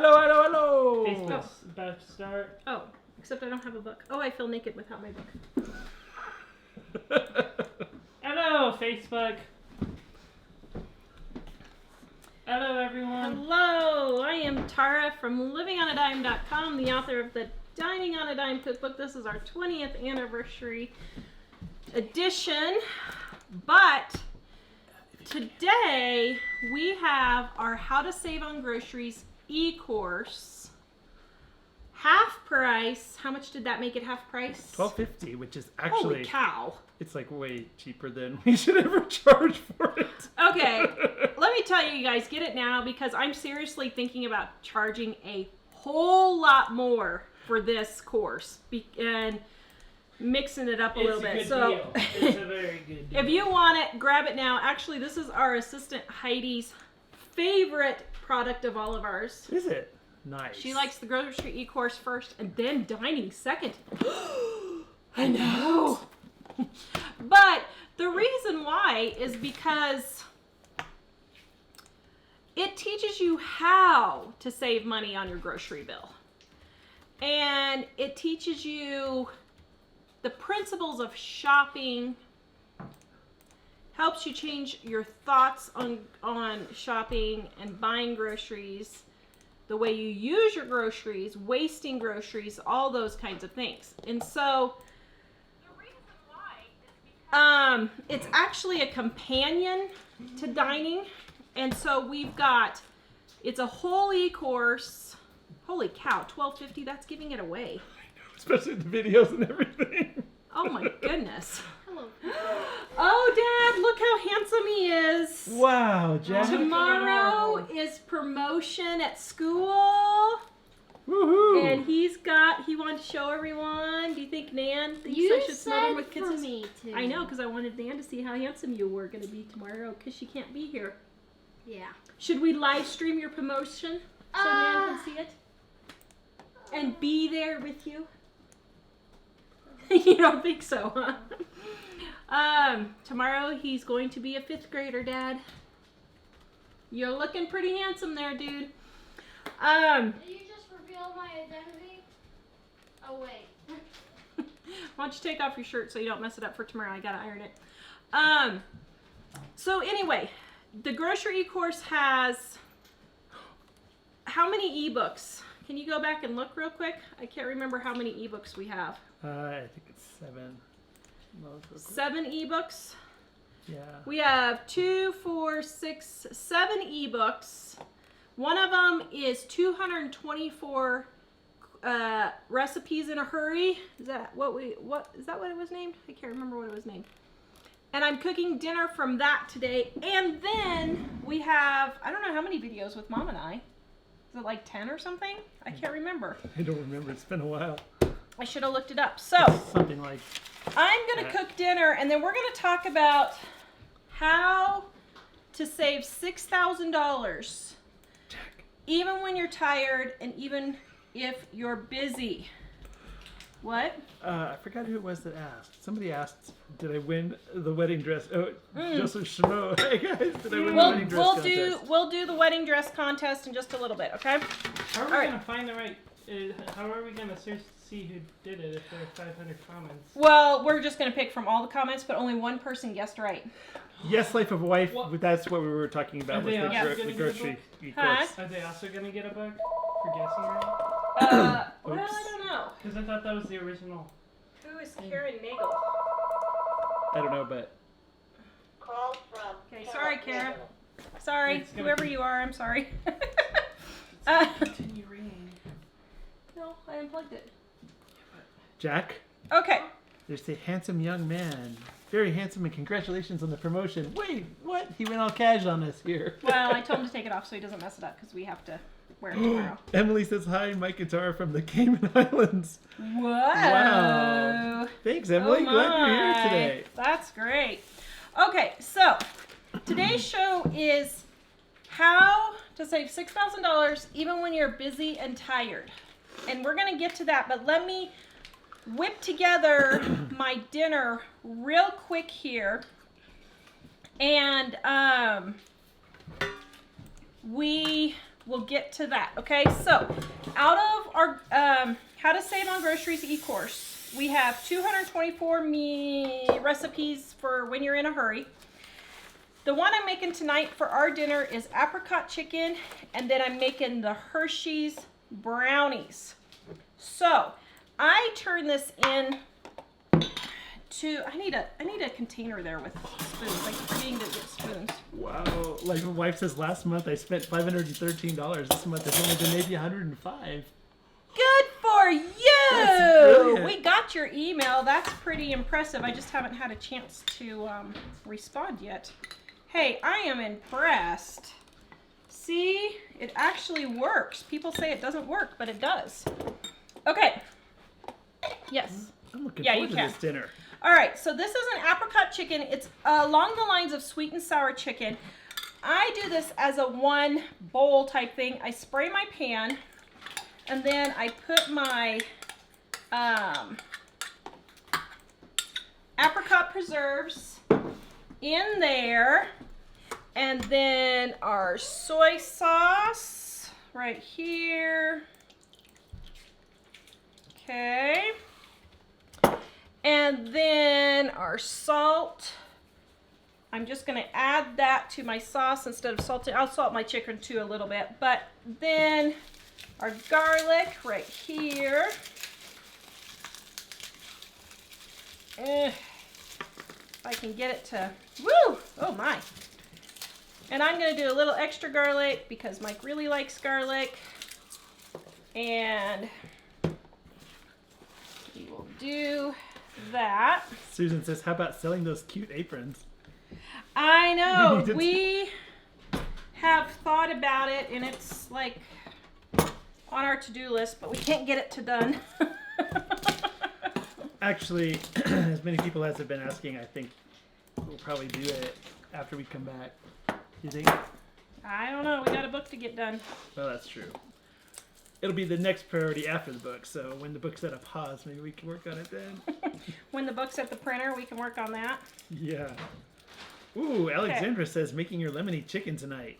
Hello. Facebook's about to start. Oh, except I don't have a book. Oh, I feel naked without my book. Hello, Facebook. Hello, everyone. Hello, I am Tara from livingonadime.com, the author of the Dining on a Dime cookbook. This is our 20th anniversary edition, but today we have our How to Save on Groceries e-course. Half price. How much did that make it half price? $12.50, which is actually... Holy cow. It's like way cheaper than we should ever charge for it. Okay, let me tell you guys, get it now because I'm seriously thinking about charging a whole lot more for this course and mixing it up a little bit. So it's a very good deal. If you want it, grab it now. Actually, this is our assistant Heidi's favorite product of all of ours. Is it? Nice. She likes the grocery e-course first and then dining second. I know. But the reason why is because it teaches you how to save money on your grocery bill. And it teaches you the principles of shopping, helps you change your thoughts on shopping and buying groceries, the way you use your groceries, wasting groceries, all those kinds of things. And so the reason why is because it's actually a companion to dining. And so we've got, it's a whole e-course. Holy cow, $12.50, that's giving it away. I know, especially the videos and everything. Oh my goodness. Hello. Oh, Dad, look how handsome he is. Wow, Jack. Tomorrow is promotion at school. Woohoo. And he wanted to show everyone. Do you think Nan thinks I should smother him with kisses? For me too. I know, because I wanted Nan to see how handsome you were going to be tomorrow, because she can't be here. Yeah. Should we live stream your promotion so Nan can see it? And be there with you? You don't think so, huh? Tomorrow he's going to be a 5th grader, Dad. You're looking pretty handsome there, dude. Did you just reveal my identity? Oh, wait. Why don't you take off your shirt so you don't mess it up for tomorrow? I gotta iron it. So anyway, the grocery e-course has how many ebooks? Can you go back and look real quick? I can't remember how many ebooks we have. I think it's 7. 7 ebooks? Yeah. We have 2, 4, 6, 7 ebooks. One of them is 224 recipes in a hurry. Is that what it was named? I can't remember what it was named. And I'm cooking dinner from that today. And then we have, I don't know how many videos with Mom and I. Is it like 10 or something? I can't remember. I don't remember. It's been a while. I should have looked it up. So, something like I'm going to cook dinner, and then we're going to talk about how to save $6,000 even when you're tired and even if you're busy. What? I forgot who it was that asked. Somebody asked, did I win the wedding dress? Oh, Joseph Schmo. Hey guys, did I win the wedding dress contest? We'll do the wedding dress contest in just a little bit, okay? How are we going to find the right... how are we going to search to see who did it if there are 500 comments? Well, we're just going to pick from all the comments, but only one person guessed right. Yes, Life of a Wife. That's what we were talking about. Are they with also the gonna grocery get e-course. Huh? Are they also going to get a book for guessing right? Well, I don't know. Because I thought that was the original. Who is Karen Nagel? I don't know, but... Call from... Okay, sorry, Kara. Sorry, It's gonna whoever be- you are, I'm sorry. Continue ringing. No, I unplugged it. Jack, Okay. there's a handsome young man. Very handsome, and congratulations on the promotion. Wait, what? He went all cash on us here. Well, I told him to take it off so he doesn't mess it up because we have to wear it tomorrow. Emily says hi, Mike and Tara from the Cayman Islands. Whoa. Wow. Thanks, Emily. Oh Glad you're here my. today. That's great. Okay, so today's show is how to save $6,000 even when you're busy and tired. And we're going to get to that, but let me whip together my dinner real quick here. And we we'll get to that. Okay, so out of our How to Save on Groceries e-course, we have 224 recipes for when you're in a hurry. The one I'm making tonight for our dinner is apricot chicken, and then I'm making the Hershey's brownies. So I turn this in to, I need a container there with spoons. I'm forgetting to get spoons. Wow. Like my wife says, last month I spent $513. This month it's only been maybe $105. Good for you! That's brilliant. We got your email. That's pretty impressive. I just haven't had a chance to respond yet. Hey, I am impressed. See, it actually works. People say it doesn't work, but it does. Okay. Yes. I'm looking Yeah, forward you to can. this dinner. All right, so this is an apricot chicken. It's along the lines of sweet and sour chicken. I do this as a one bowl type thing. I spray my pan, and then I put my apricot preserves in there, and then our soy sauce right here. Okay. And then our salt. I'm just going to add that to my sauce instead of salting. I'll salt my chicken too a little bit. But then our garlic right here. If I can get it to, woo! Oh my. And I'm going to do a little extra garlic because Mike really likes garlic. And we will do that. Susan says, how about selling those cute aprons? I know. We have thought about it, and it's like on our to-do list, but we can't get it to done. Actually, as many people as have been asking, I think we'll probably do it after we come back. You think? I don't know. We got a book to get done. Well, that's true. It'll be the next priority after the book, so when the book's at a pause, maybe we can work on it then. When the book's at the printer, we can work on that. Yeah. Ooh, Alexandra says making your lemony chicken tonight.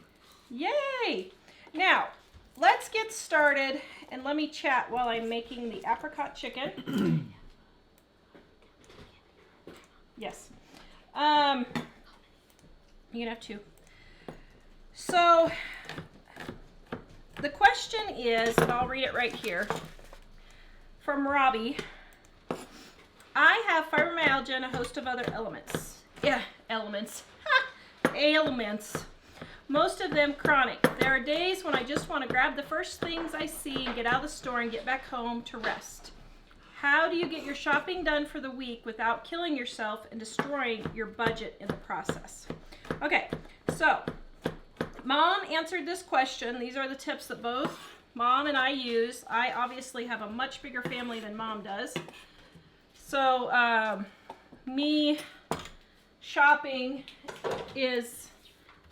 Yay! Now, let's get started, and let me chat while I'm making the apricot chicken. Yes. You can have two. So, the question is, and I'll read it right here, from Robbie. I have fibromyalgia and a host of other ailments. Ailments. Most of them chronic. There are days when I just want to grab the first things I see and get out of the store and get back home to rest. How do you get your shopping done for the week without killing yourself and destroying your budget in the process? Okay, so Mom answered this question. These are the tips that both Mom and I use. I obviously have a much bigger family than Mom does. So me shopping is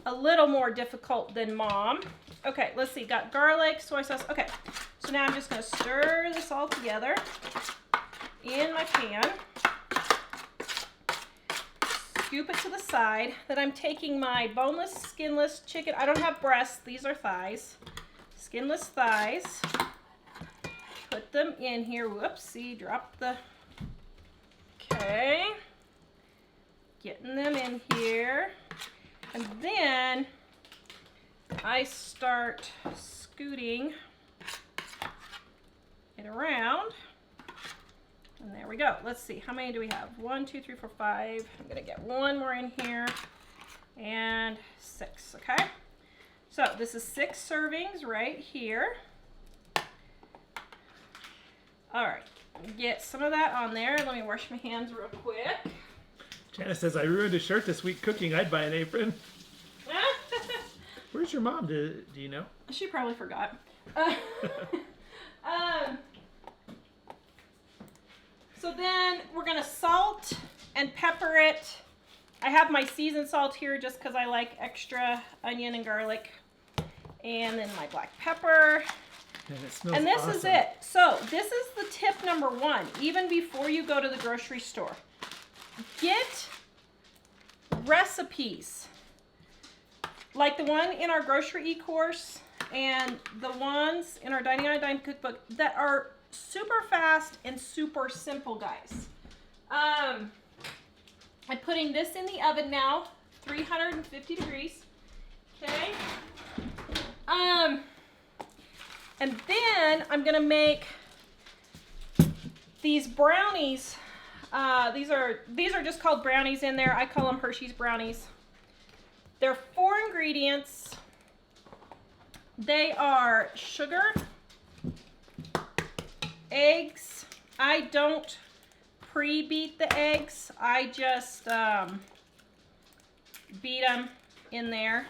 a little more difficult than Mom. Okay, let's see. Got garlic, soy sauce. Okay, so now I'm just going to stir this all together in my pan. Scoop it to the side. Then I'm taking my boneless, skinless chicken. I don't have breasts. These are thighs. Skinless thighs. Put them in here. Whoopsie, drop the... Okay. Getting them in here. And then I start scooting it around. And there we go. Let's see. How many do we have? 1, 2, 3, 4, 5. I'm going to get one more in here. And 6. Okay. So this is 6 servings right here. All right. Get some of that on there. Let me wash my hands real quick. Janice says, I ruined a shirt this week cooking. I'd buy an apron. Where's your mom? Do you know? She probably forgot. So then we're going to salt and pepper it. I have my seasoned salt here just because I like extra onion and garlic. And then my black pepper. And it smells And this awesome. is it. So this is the tip number 1, even before you go to the grocery store. Get recipes. Like the one in our grocery e-course, And the ones in our Dining on a Dime cookbook that are super fast and super simple, guys. I'm putting this in the oven now, 350 degrees. Okay. And then I'm gonna make these brownies. These are just called brownies in there. I call them Hershey's brownies. They're 4 ingredients. They are sugar, eggs. I don't pre-beat the eggs. I just beat them in there.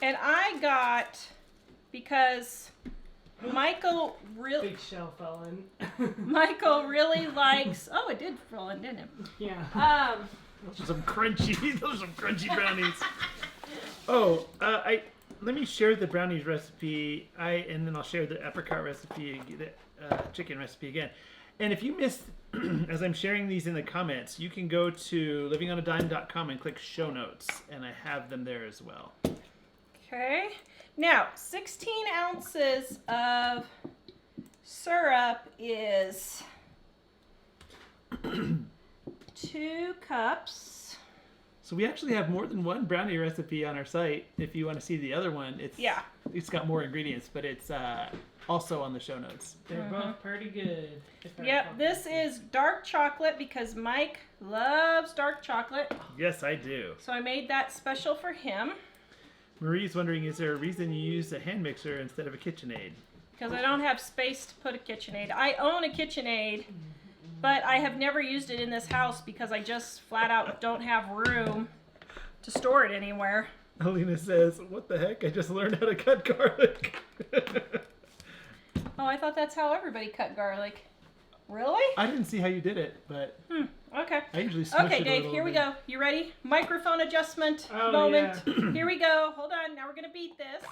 And I got, because Michael really Big shell fell in. Michael really likes. Oh, it did fall in, didn't it? Yeah. Those are some crunchy. Those are some crunchy brownies. Oh, let me share the brownies recipe. And then I'll share the apricot recipe, the chicken recipe again. And if you missed, as I'm sharing these in the comments, you can go to livingonadime.com and click show notes, and I have them there as well. Okay. Now, 16 ounces of syrup is 2 cups. So we actually have more than one brownie recipe on our site. If you want to see the other one, it's got more ingredients, but it's also on the show notes. They're both pretty good. Yep, this is dark chocolate because Mike loves dark chocolate. Yes, I do. So I made that special for him. Marie's wondering, is there a reason you use a hand mixer instead of a KitchenAid? Because I don't have space to put a KitchenAid. I own a KitchenAid, but I have never used it in this house because I just flat out don't have room to store it anywhere. Alina says, what the heck? I just learned how to cut garlic. Oh, I thought that's how everybody cut garlic. Really? I didn't see how you did it, but Okay. I usually smush Okay, it a Dave, little here we bit. go. You ready? Microphone adjustment Oh, moment. yeah. Here we go. Hold on. Now we're going to beat this.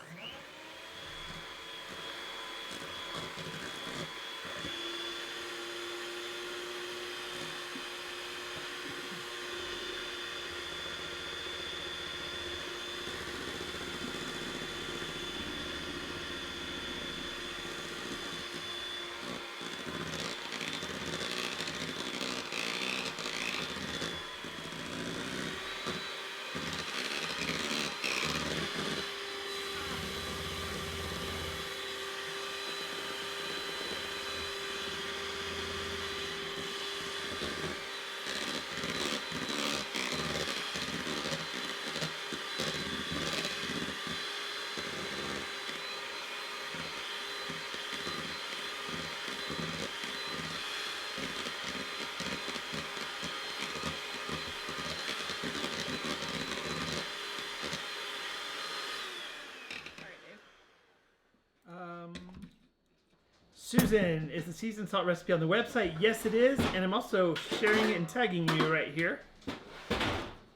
Susan, is the seasoned salt recipe on the website? Yes, it is, and I'm also sharing it and tagging you right here.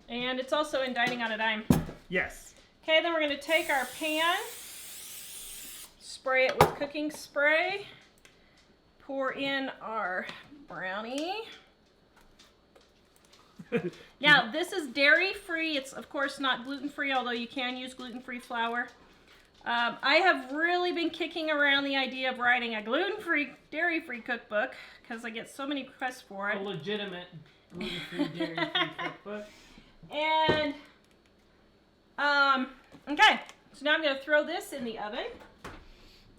And it's also in Dining on a Dime. Yes. Okay, then we're going to take our pan, spray it with cooking spray, pour in our brownie. Now, this is dairy-free. It's, of course, not gluten-free, although you can use gluten-free flour. I have really been kicking around the idea of writing a gluten-free, dairy-free cookbook because I get so many requests for it. A legitimate gluten-free, dairy-free cookbook. And, okay, so now I'm going to throw this in the oven.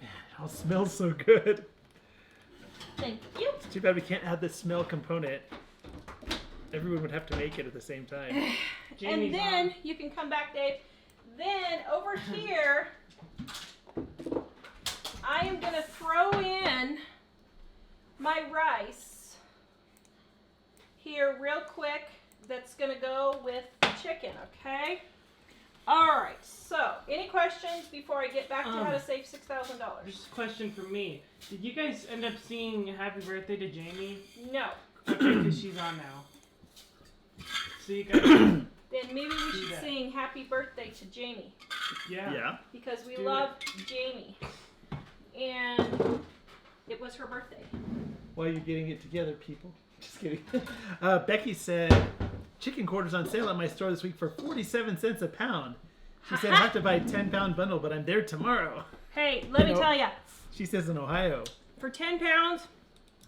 Man, it all smells so good. Thank you. It's too bad we can't add the smell component. Everyone would have to make it at the same time. And then, you can come back, Dave. Then, over here, I am going to throw in my rice here real quick. That's going to go with the chicken, okay? All right, so any questions before I get back to how to save $6,000? Just a question for me. Did you guys end up singing Happy Birthday to Jamie? No. Okay, because she's on now. So you guys... Then maybe we should sing Happy Birthday to Jamie. Yeah. Because we Do love Jamie. And it was her birthday. While you're getting it together, people. Just kidding. Becky said, chicken quarters on sale at my store this week for 47 cents a pound. She said I have to buy a 10-pound bundle, but I'm there tomorrow. Hey, let me tell you, She says in Ohio. for 10 pounds,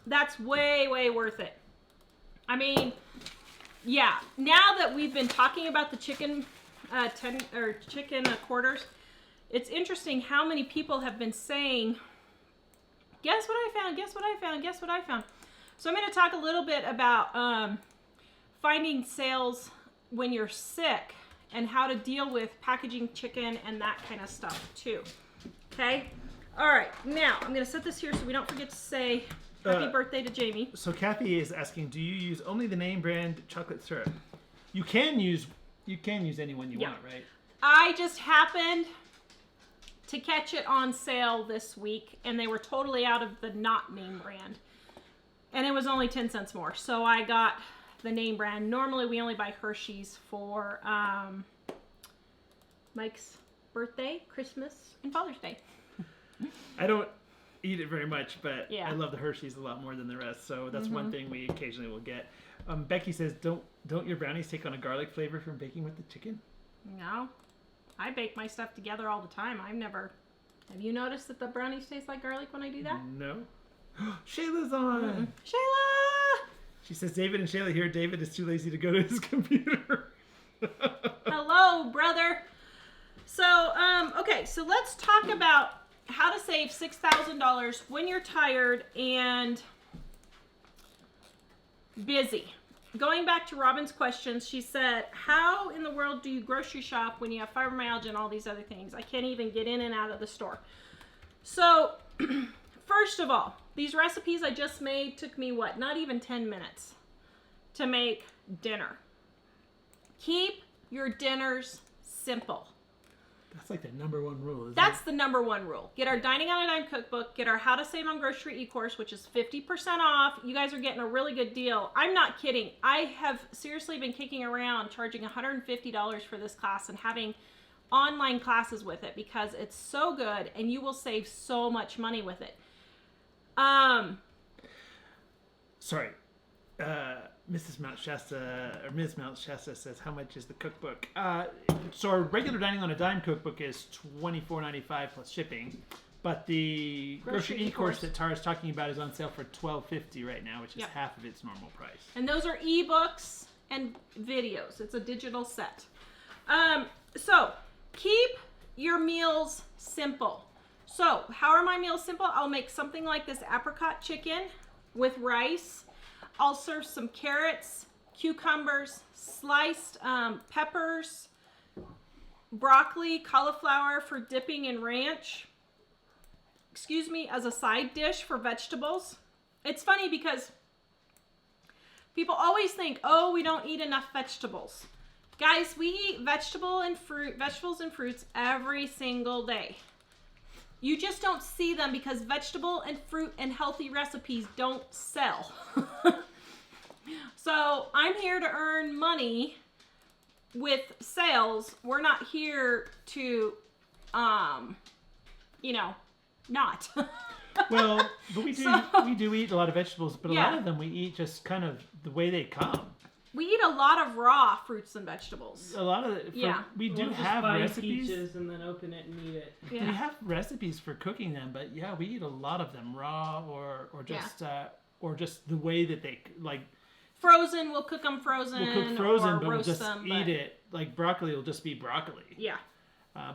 that's way, way worth it. I mean, yeah, now that we've been talking about the chicken quarters, it's interesting how many people have been saying, guess what I found, guess what I found, guess what I found. So I'm going to talk a little bit about finding sales when you're sick and how to deal with packaging chicken and that kind of stuff too. Okay? All right, now I'm going to set this here so we don't forget to say happy birthday to Jamie. So Kathy is asking, do you use only the name brand chocolate syrup? You can use any one you want, right? I just happened to catch it on sale this week, and they were totally out of the not name brand. And it was only 10 cents more. So I got the name brand. Normally we only buy Hershey's for Mike's birthday, Christmas, and Father's Day. I don't eat it very much, but Yeah. I love the Hershey's a lot more than the rest. So that's one thing we occasionally will get. Becky says, don't your brownies take on a garlic flavor from baking with the chicken? No, I bake my stuff together all the time. Have you noticed that the brownies taste like garlic when I do that? No. Shayla's on. Shayla! She says David and Shayla here. David is too lazy to go to his computer. Hello, brother. So, okay, so let's talk about how to save $6,000 when you're tired and busy. Going back to Robin's questions, she said, how in the world do you grocery shop when you have fibromyalgia and all these other things? I can't even get in and out of the store. So, first of all, these recipes I just made took me, not even 10 minutes to make dinner. Keep your dinners simple. That's like the number one rule, isn't That's the number one rule. Get our Dining on a Dime cookbook. Get our How to Save on Grocery e-course, which is 50% off. You guys are getting a really good deal. I'm not kidding. I have seriously been kicking around charging $150 for this class and having online classes with it because it's so good and you will save so much money with it. Sorry. Mrs. Mount Shasta, or Ms. Mount Shasta says, how much is the cookbook? So our regular Dining on a Dime cookbook is $24.95 plus shipping. But the grocery e-course that Tara's talking about is on sale for $12.50 right now, which is half of its normal price. And those are ebooks and videos. It's a digital set. So keep your meals simple. So how are my meals simple? I'll make something like this apricot chicken with rice. I'll serve some carrots, cucumbers, sliced peppers, broccoli, cauliflower for dipping in ranch. Excuse me, as a side dish for vegetables. It's funny because people always think, oh, we don't eat enough vegetables. Guys, we eat vegetables and fruits every single day. You just don't see them because vegetable and fruit and healthy recipes don't sell. So I'm here to earn money with sales. We're not here to, not. Well, but we do eat a lot of vegetables, but a lot of them we eat just kind of the way they come. We eat a lot of raw fruits and vegetables. A lot of we do have recipes. Peaches and then open it and eat it. Yeah. We have recipes for cooking them, but we eat a lot of them raw or just the way that they like. Frozen, we'll cook them frozen. We'll cook frozen, or but we'll roast just them, eat it. Like broccoli will just be broccoli. Yeah.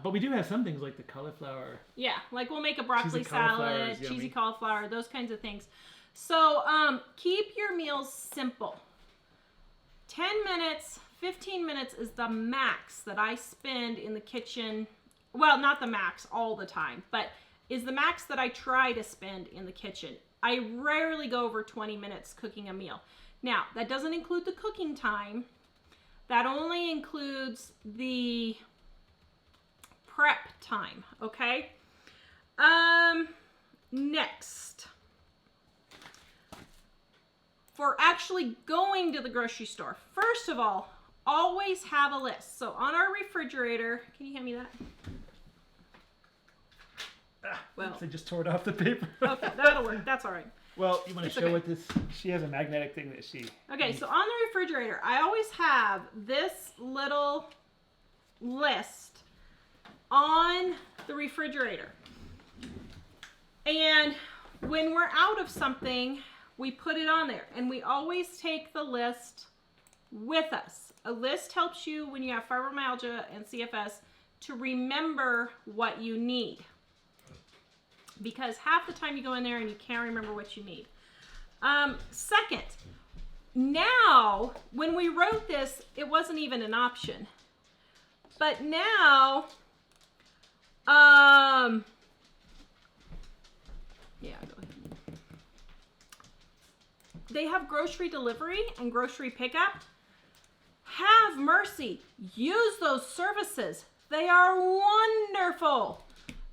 But we do have some things like the cauliflower. Yeah, like we'll make a broccoli Cheesy cauliflower salad, is yummy. cheesy cauliflower, those kinds of things. So keep your meals simple. 10 minutes, 15 minutes is the max that I spend in the kitchen. Well, not the max all the time, but is the max that I try to spend in the kitchen. I rarely go over 20 minutes cooking a meal. Now, that doesn't include the cooking time. That only includes the prep time, okay? Next. For actually going to the grocery store, first of all, always have a list. So on our refrigerator, can you hand me that? Well, I just tore it off the paper. Okay, that'll work. That's all right. Well, you want It's to show okay. what this? She has a magnetic thing that she. Okay, so on the refrigerator, I always have this little list on the refrigerator. And when we're out of something, we put it on there. And we always take the list with us. A list helps you when you have fibromyalgia and CFS to remember what you need. Because half the time you go in there and you can't remember what you need. Second, now, when we wrote this, it wasn't even an option. But now, yeah, go ahead. They have grocery delivery and grocery pickup. Have mercy. Use those services. They are wonderful.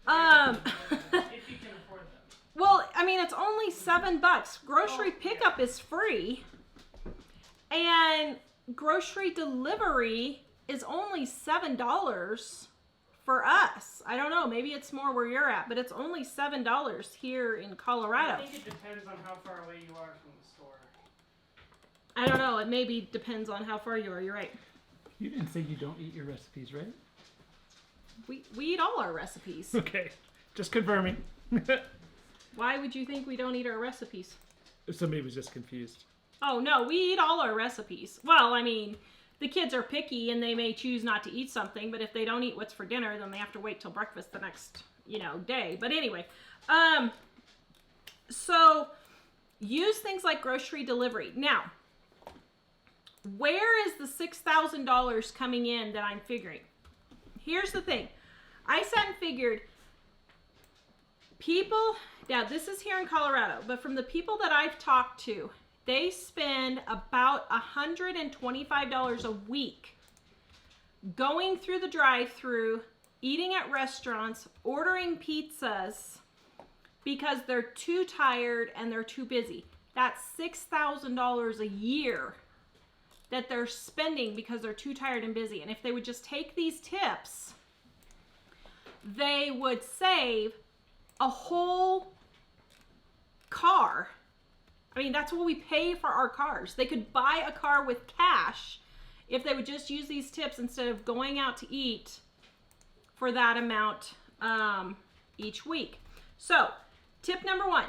If you can afford them. Well, I mean, it's only $7. Grocery pickup is free. And grocery delivery is only $7 for us. I don't know, maybe it's more where you're at, but it's only $7 here in Colorado. I think it depends on how far away you are from the store. I don't know, it maybe depends on how far you are, you're right. You didn't say you don't eat your recipes, right? We eat all our recipes. Okay, just confirming. Why would you think we don't eat our recipes? If somebody was just confused. Oh, no, we eat all our recipes. Well, I mean, the kids are picky and they may choose not to eat something, but if they don't eat what's for dinner, then they have to wait till breakfast the next, day. But anyway, so use things like grocery delivery. Now, where is the $6,000 coming in that I'm figuring? Here's the thing. I sat and figured people, now this is here in Colorado, but from the people that I've talked to, they spend about $125 a week going through the drive-thru, eating at restaurants, ordering pizzas because they're too tired and they're too busy. That's $6,000 a year that they're spending because they're too tired and busy. And if they would just take these tips, they would save a whole car. I mean, that's what we pay for our cars. They could buy a car with cash if they would just use these tips instead of going out to eat for that amount each week. So, tip number 1,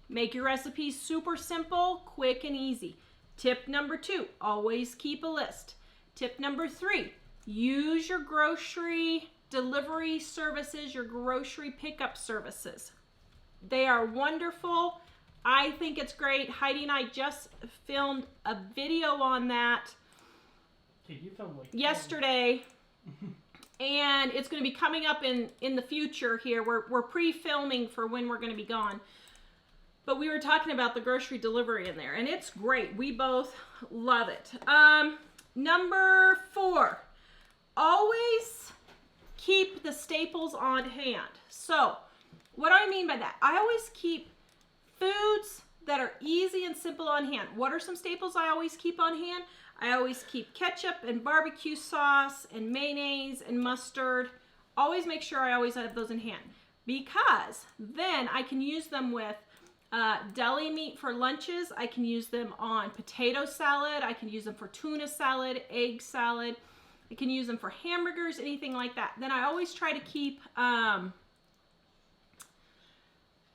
make your recipes super simple, quick, and easy. Tip number 2, always keep a list. Tip number 3, use your grocery delivery services, your grocery pickup services. They are wonderful. I think it's great. Heidi and I just filmed a video on that Dude, you filmed like yesterday. And it's going to be coming up in the future here. We're pre-filming for when we're going to be gone. But we were talking about the grocery delivery in there, and it's great. We both love it. Number 4, always keep the staples on hand. So, what do I mean by that? I always keep foods that are easy and simple on hand. What are some staples I always keep on hand? I always keep ketchup and barbecue sauce and mayonnaise and mustard. Always make sure I always have those in hand, because then I can use them with deli meat for lunches. I can use them on potato salad. I can use them for tuna salad, egg salad. I can use them for hamburgers, anything like that. Then I always try to keep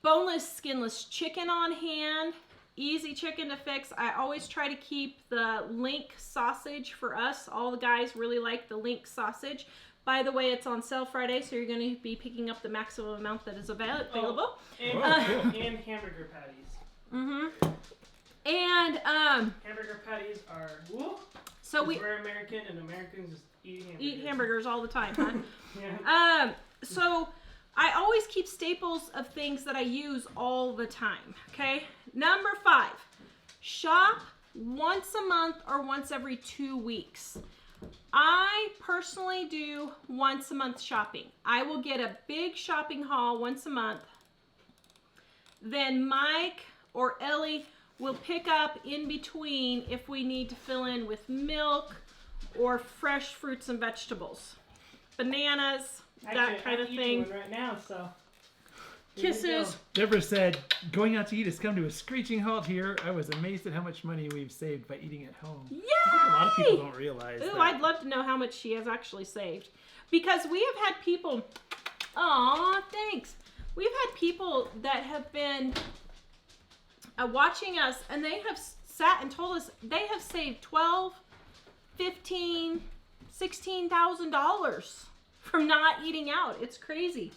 boneless, skinless chicken on hand. Easy chicken to fix. I always try to keep the link sausage for us. All the guys really like the link sausage. By the way, it's on sale Friday, so you're going to be picking up the maximum amount that is available. And, and hamburger patties. Mm-hmm. And Hamburger patties are so we're American, and Americans just eat hamburgers all the time, huh? Yeah. So I always keep staples of things that I use all the time. Okay. Number 5, shop once a month or once every 2 weeks. I personally do once a month shopping. I will get a big shopping haul once a month. Then Mike or Ellie will pick up in between if we need to fill in with milk or fresh fruits and vegetables. Bananas, that kind of thing. One right now, so. Here you Kisses. Deborah said, going out to eat has come to a screeching halt here. I was amazed at how much money we've saved by eating at home. Yay! I think a lot of people don't realize Ooh, that. I'd love to know how much she has actually saved. Because we have had people, aw, thanks. We've had people that have been watching us, and they have sat and told us they have saved $12,000, $15,000, $16,000 from not eating out. It's crazy.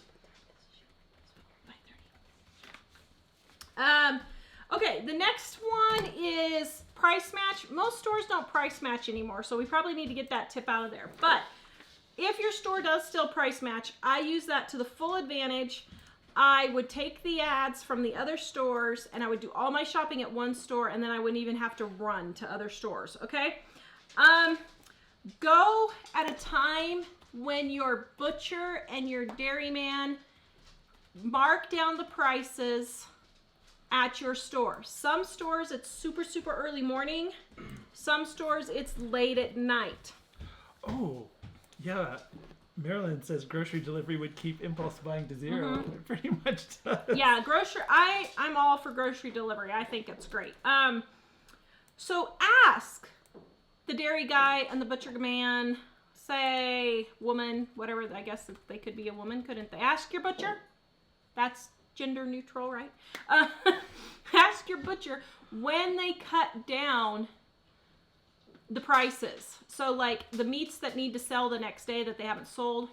Okay, the next one is price match. Most stores don't price match anymore, so we probably need to get that tip out of there. But if your store does still price match, I use that to the full advantage. I would take the ads from the other stores and I would do all my shopping at one store, and then I wouldn't even have to run to other stores, okay? Go at a time when your butcher and your dairyman mark down the prices at your store. Some stores it's super, super early morning. Some stores it's late at night. Oh, yeah. Marilyn says grocery delivery would keep impulse buying to 0. It pretty much does. Yeah, I'm all for grocery delivery. I think it's great. So ask the dairy guy and the butcher man, say woman, whatever, I guess they could be a woman, couldn't they? Ask your butcher. That's gender neutral, right? Ask your butcher when they cut down the prices. So like the meats that need to sell the next day that they haven't sold,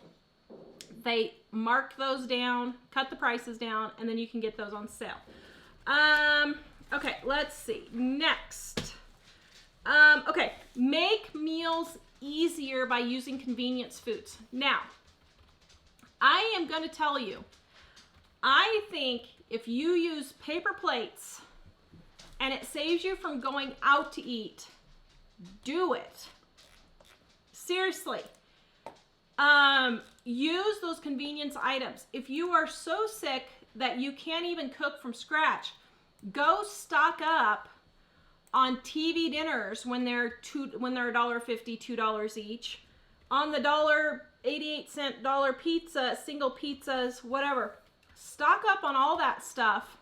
they mark those down, cut the prices down, and then you can get those on sale. Okay, let's see. Next. Okay, make meals easier by using convenience foods. Now, I am going to tell you, I think if you use paper plates and it saves you from going out to eat, do it. Seriously. Use those convenience items. If you are so sick that you can't even cook from scratch, go stock up on TV dinners when they're $1.50, $2 each, on the $1.88 pizza, single pizzas, whatever. Stock up on all that stuff.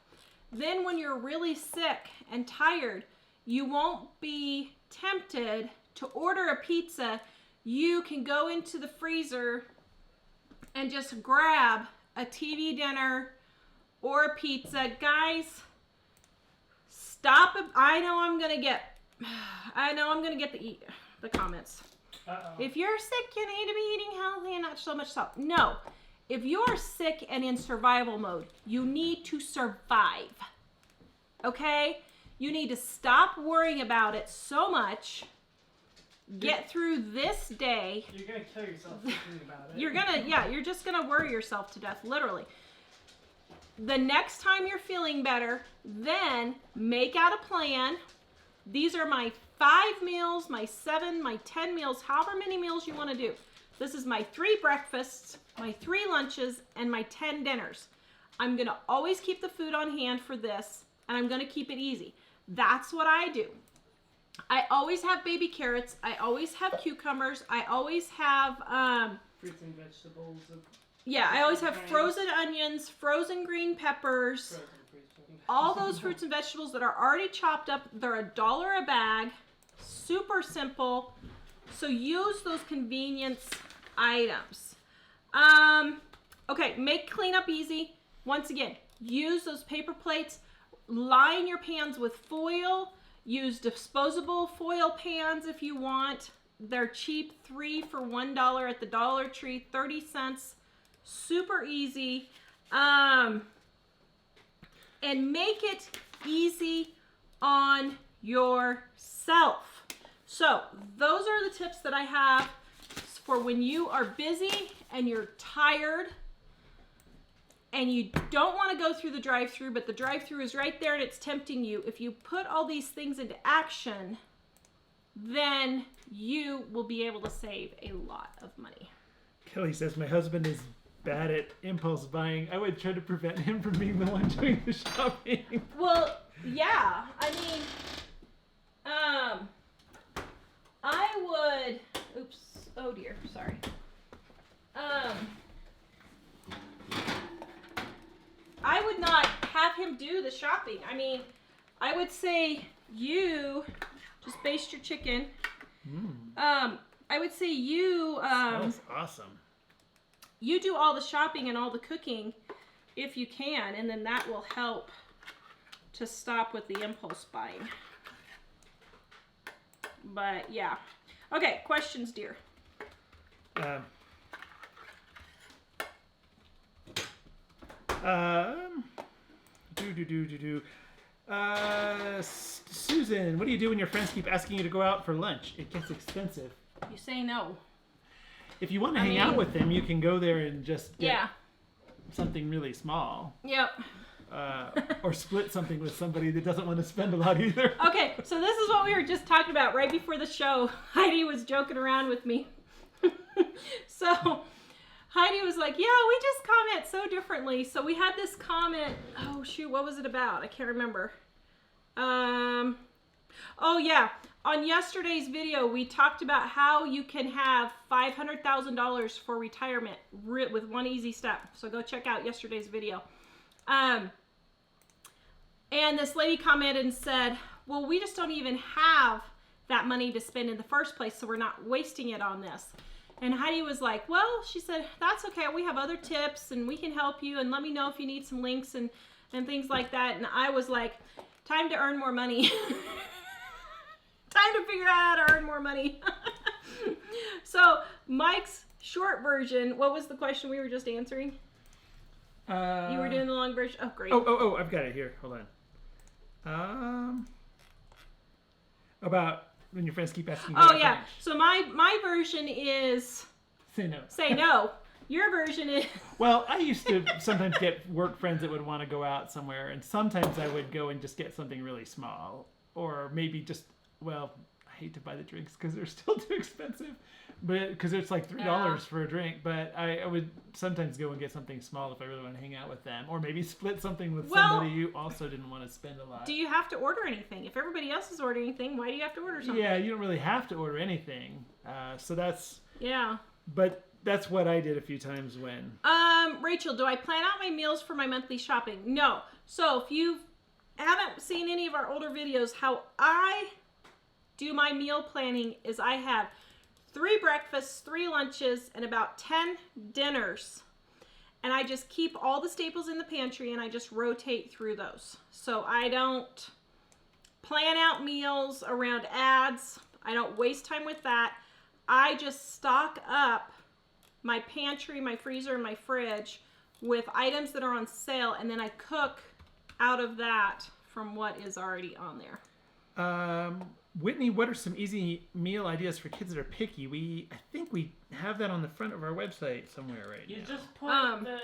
Then when you're really sick and tired, you won't be tempted to order a pizza. You can go into the freezer and just grab a TV dinner or a pizza. Guys, stop. I know I'm gonna get the comments. If you're sick, you need to be eating healthy and not so much salt. No. If you're sick and in survival mode, you need to survive. Okay? You need to stop worrying about it so much. Get through this day. You're gonna kill yourself thinking about it. You're just gonna worry yourself to death, literally. The next time you're feeling better, then make out a plan. These are my 5 meals, my 7, my 10 meals, however many meals you want to do. This is my 3 breakfasts, my 3 lunches, and my 10 dinners. I'm going to always keep the food on hand for this, and I'm going to keep it easy. That's what I do. I always have baby carrots. I always have cucumbers. I always have... fruits and vegetables. Yeah, I always have frozen onions, frozen green peppers, all those fruits and vegetables that are already chopped up. They're $1 a bag. Super simple. So use those convenience items. Okay, make cleanup easy. Once again, use those paper plates. Line your pans with foil. Use disposable foil pans if you want. They're cheap, 3 for $1 at the Dollar Tree, 30 cents. Super easy. And make it easy on yourself. So those are the tips that I have for when you are busy and you're tired and you don't want to go through the drive-thru, but the drive-thru is right there and it's tempting you. If you put all these things into action, then you will be able to save a lot of money. Kelly says, my husband is bad at impulse buying. I would try to prevent him from being the one doing the shopping. Well, yeah. I mean, I would... Oops. Oh, dear. Sorry. I would not have him do the shopping. I mean, I would say you just baste your chicken. I would say you Smells awesome. you do all the shopping and all the cooking if you can, and then that will help to stop with the impulse buying. But yeah. Okay, questions, dear. Susan, what do you do when your friends keep asking you to go out for lunch? It gets expensive. You say no. If you want to hang out with them, you can go there and just get Yeah. something really small. Yep. Or split something with somebody that doesn't want to spend a lot either. Okay, so this is what we were just talking about right before the show. Heidi was joking around with me. So Heidi was like, yeah, we just comment so differently. So we had this comment. Oh, shoot, what was it about? I can't remember. Oh, yeah. On yesterday's video, we talked about how you can have $500,000 for retirement with one easy step. So go check out yesterday's video. And this lady commented and said, well, we just don't even have that money to spend in the first place, so we're not wasting it on this. And Heidi was like, well, she said, that's okay. We have other tips and we can help you, and let me know if you need some links and things like that. And I was like, time to earn more money. Time to figure out how to earn more money. So Mike's short version, what was the question we were just answering? You were doing the long version? Oh, great. Oh, I've got it here. Hold on. About when your friends keep asking you. Oh, yeah. So my version is Say no. say no. Your version is... Well, I used to sometimes get work friends that would want to go out somewhere, and sometimes I would go and just get something really small. Or maybe just, well, I hate to buy the drinks because they're still too expensive. But because it's like $3 for a drink, but I would sometimes go and get something small if I really want to hang out with them, or maybe split something with somebody who also didn't want to spend a lot. Do you have to order anything? If everybody else is ordering anything, why do you have to order something? Yeah, you don't really have to order anything. So that's. Yeah. But that's what I did a few times when. Rachel, do I plan out my meals for my monthly shopping? No. So if you haven't seen any of our older videos, how I do my meal planning is I have 3 breakfasts, 3 lunches, and about 10 dinners. And I just keep all the staples in the pantry and I just rotate through those. So I don't plan out meals around ads. I don't waste time with that. I just stock up my pantry, my freezer, and my fridge with items that are on sale, and then I cook out of that from what is already on there. Whitney, what are some easy meal ideas for kids that are picky? I think we have that on the front of our website somewhere right now. You just put the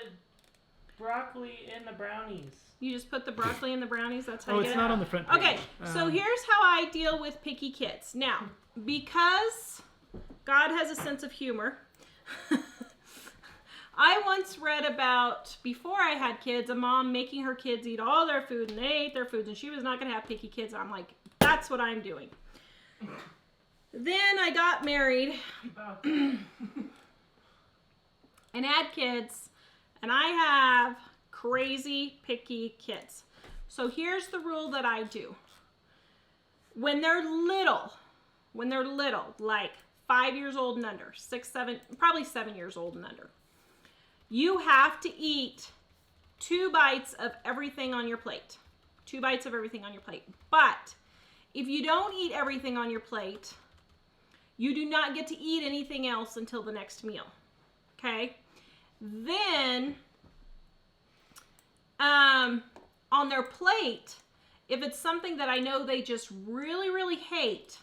broccoli in the brownies. You just put the broccoli in the brownies? That's how you Oh, get it's it? not on the front page. Okay, so here's how I deal with picky kids. Now, because God has a sense of humor, I once read about, before I had kids, a mom making her kids eat all their food, and they ate their foods, and she was not going to have picky kids. I'm like, that's what I'm doing. Then I got married and had kids, and I have crazy picky kids. So here's the rule that I do. When they're little, like 5 years old and under, 6, 7, probably 7 years old and under, you have to eat 2 bites of everything on your plate. 2 bites of everything on your plate. But if you don't eat everything on your plate, you do not get to eat anything else until the next meal. Okay? Then, on their plate, if it's something that I know they just really, really hate,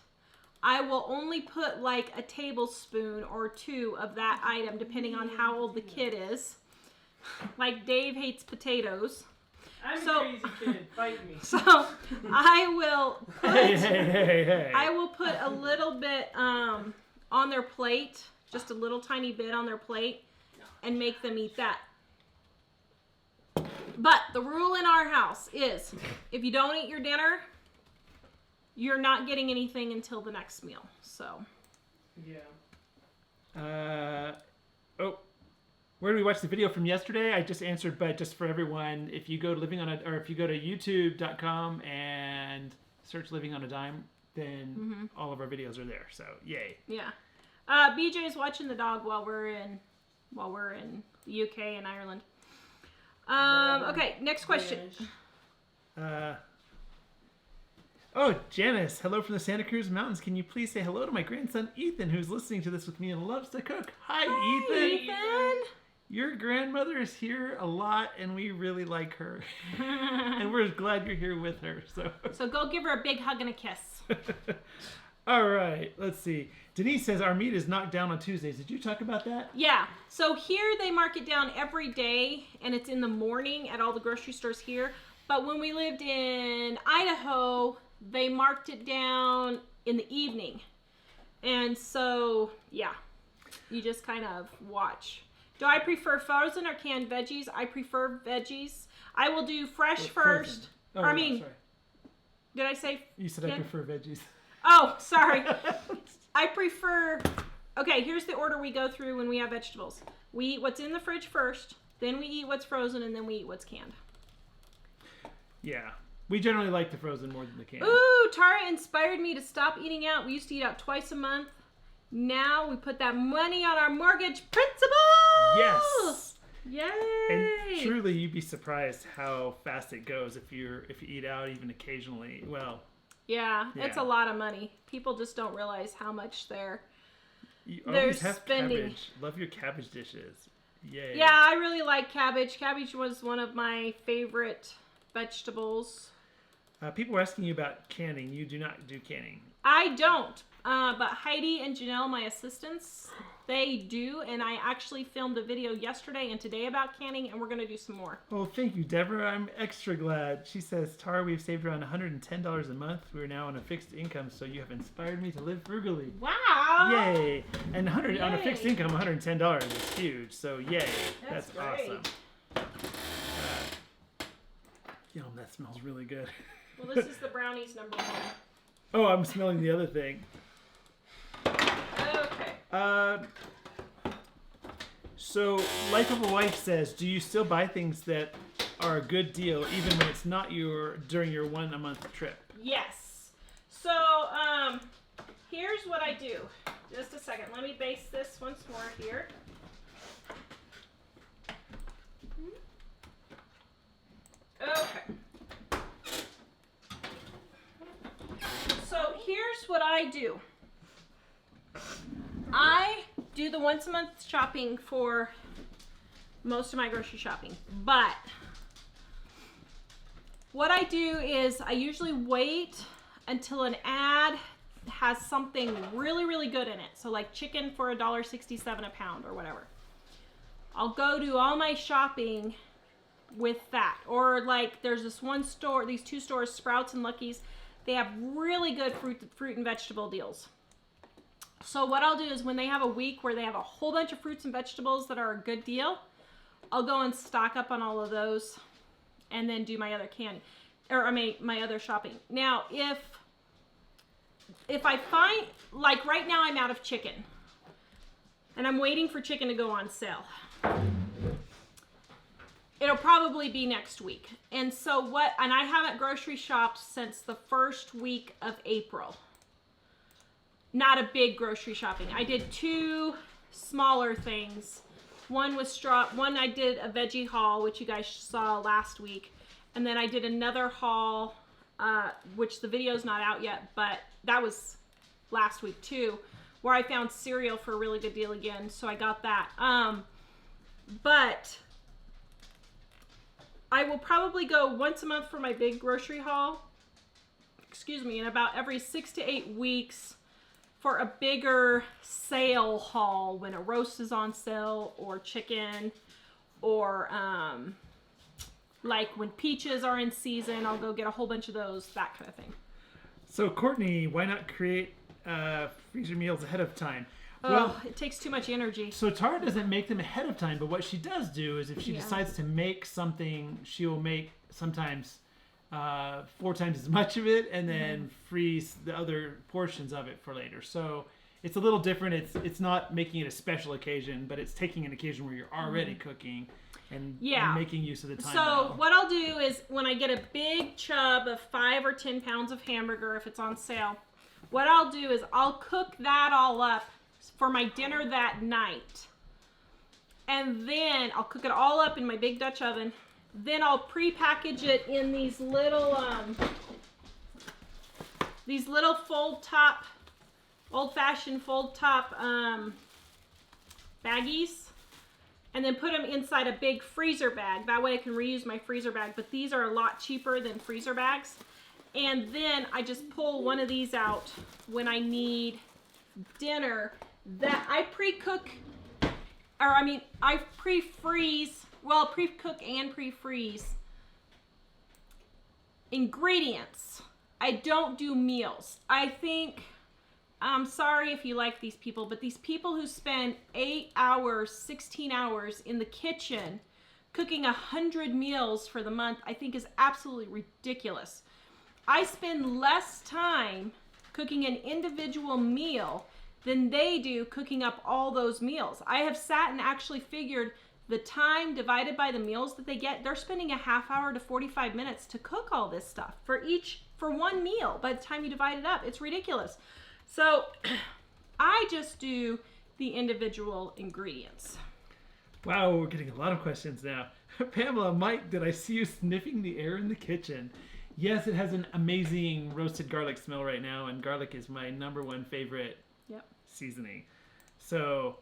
I will only put like a tablespoon or 2 of that item, depending on how old the kid is. Like Dave hates potatoes. I'm a crazy kid. Fight me. So I will put, Hey. I will put a little bit on their plate, just a little tiny bit on their plate, and make them eat that. But the rule in our house is, if you don't eat your dinner, you're not getting anything until the next meal. So. Yeah. Where do we watch the video from yesterday? I just answered, but just for everyone, if you go to if you go to youtube.com and search Living on a Dime, then all of our videos are there. So yay. Yeah. BJ is watching the dog while we're in the UK and Ireland. Okay, next question. Janice, hello from the Santa Cruz Mountains. Can you please say hello to my grandson Ethan, who's listening to this with me and loves to cook? Hi, Ethan. Your grandmother is here a lot, and we really like her. And we're glad you're here with her. So go give her a big hug and a kiss. All right, let's see. Denise says our meat is knocked down on Tuesdays. Did you talk about that? Yeah. So here they mark it down every day, and it's in the morning at all the grocery stores here. But when we lived in Idaho, they marked it down in the evening. And so, yeah, you just kind of watch. Do I prefer frozen or canned veggies? I prefer veggies. I will do fresh first. Oh, sorry. Did I say? You said canned? I prefer veggies. Oh, sorry. I prefer... Okay, here's the order we go through when we have vegetables. We eat what's in the fridge first, then we eat what's frozen, and then we eat what's canned. Yeah. We generally like the frozen more than the canned. Ooh, Tara inspired me to stop eating out. We used to eat out twice a month. Now we put that money on our mortgage principal. Yes. Yay. And truly, you'd be surprised how fast it goes if you eat out even occasionally. Well. Yeah, it's a lot of money. People just don't realize how much they're have spending. Cabbage. Love your cabbage dishes. Yay. Yeah, I really like cabbage. Cabbage was one of my favorite vegetables. People were asking you about canning. You do not do canning. I don't. But Heidi and Janelle, my assistants, they do. And I actually filmed a video yesterday and today about canning, and we're going to do some more. Oh, thank you, Deborah. I'm extra glad. She says, Tara, we've saved around $110 a month. We're now on a fixed income, so you have inspired me to live frugally. Wow. Yay. And on a fixed income, $110 is huge. So yay. That's great. Awesome. Yum, that smells really good. Well, this is the Brownies #1. Oh, I'm smelling the other thing. Okay. So Life of a Wife says, do you still buy things that are a good deal even when it's not during your 1 a month trip? Yes. So, here's what I do. Just a second. Let me base this once more here. Okay. So here's what I do. I do the once a month shopping for most of my grocery shopping, but what I do is I usually wait until an ad has something really, really good in it. So like chicken for $1.67 a pound or whatever. I'll go do all my shopping with that. Or like there's this one store, these 2 stores, Sprouts and Lucky's, they have really good fruit and vegetable deals. So what I'll do is when they have a week where they have a whole bunch of fruits and vegetables that are a good deal, I'll go and stock up on all of those and then do my other my other shopping. Now, if I find, like right now I'm out of chicken and I'm waiting for chicken to go on sale. It'll probably be next week. And I haven't grocery shopped since the first week of April. Not a big grocery shopping. I did 2 smaller things. One I did a veggie haul, which you guys saw last week. And then I did another haul, which the video's not out yet, but that was last week too, where I found cereal for a really good deal again. So I got that. But I will probably go once a month for my big grocery haul. And about every 6 to 8 weeks for a bigger sale haul when a roast is on sale or chicken or like when peaches are in season, I'll go get a whole bunch of those, that kind of thing. So Courtney, why not create freezer meals ahead of time? Well, it takes too much energy. So Tara doesn't make them ahead of time, but what she does do is if she decides to make something, she will make sometimes 4 times as much of it and then freeze the other portions of it for later. So it's a little different. It's not making it a special occasion, but it's taking an occasion where you're already cooking and making use of the time. So what I'll do is when I get a big chub of 5 or 10 pounds of hamburger, if it's on sale, what I'll do is I'll cook that all up for my dinner that night. And then I'll cook it all up in my big Dutch oven. Then I'll pre-package it in these little fold top, old-fashioned fold top baggies. And then put them inside a big freezer bag. That way I can reuse my freezer bag. But these are a lot cheaper than freezer bags. And then I just pull one of these out when I need dinner that I pre-cook, I pre-freeze, pre-cook and pre-freeze ingredients. I don't do meals. I think, I'm sorry if you like these people, but these people who spend 8 hours, 16 hours in the kitchen cooking 100 meals for the month, I think is absolutely ridiculous. I spend less time cooking an individual meal than they do cooking up all those meals. I have sat and actually figured the time divided by the meals that they get, they're spending a half hour to 45 minutes to cook all this stuff for one meal by the time you divide it up. It's ridiculous. So I just do the individual ingredients. Wow, we're getting a lot of questions now. Pamela, Mike, did I see you sniffing the air in the kitchen? Yes, it has an amazing roasted garlic smell right now, and garlic is my #1 favorite seasoning. So,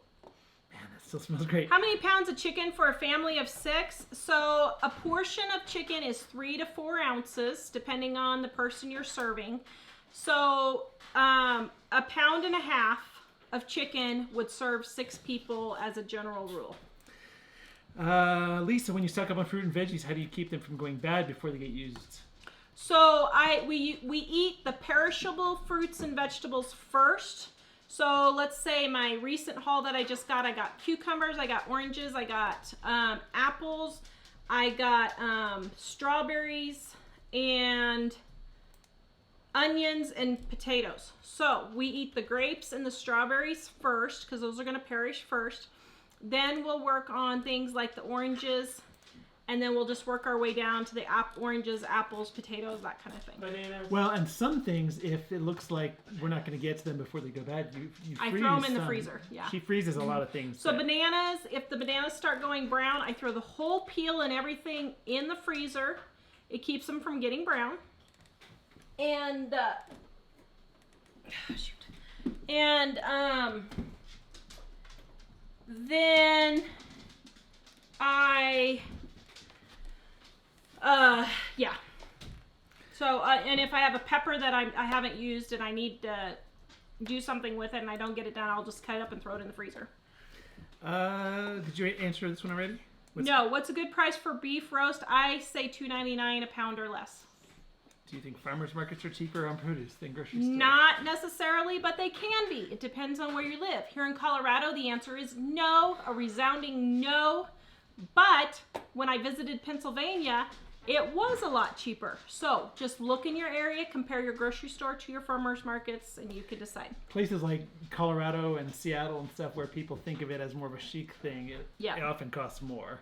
man, that still smells great. How many pounds of chicken for a family of 6? So a portion of chicken is 3 to 4 ounces, depending on the person you're serving. So 1.5 pounds of chicken would serve 6 people as a general rule. Lisa, when you stock up on fruit and veggies, how do you keep them from going bad before they get used? So we eat the perishable fruits and vegetables first. So let's say my recent haul that I just got, I got cucumbers, I got oranges, I got apples, I got strawberries, and onions and potatoes. So we eat the grapes and the strawberries first because those are going to perish first. Then we'll work on things like the oranges, and then we'll just work our way down to the oranges, apples, potatoes, that kind of thing. Bananas. Well, and some things, if it looks like we're not going to get to them before they go bad, you I freeze throw them in the some. freezer. Yeah. She freezes a lot of things. So bananas, if the bananas start going brown, I throw the whole peel and everything in the freezer. It keeps them from getting brown. And then So, and if I have a pepper that I haven't used and I need to do something with it and I don't get it done, I'll just cut it up and throw it in the freezer. Did you answer this one already? What's a good price for beef roast? I say $2.99 a pound or less. Do you think farmers markets are cheaper on produce than grocery stores? Not necessarily, but they can be. It depends on where you live. Here in Colorado, the answer is no, a resounding no. But when I visited Pennsylvania, it was a lot cheaper. So just look in your area, compare your grocery store to your farmers markets, and you can decide. Places like Colorado and Seattle and stuff where people think of it as more of a chic thing, it often costs more.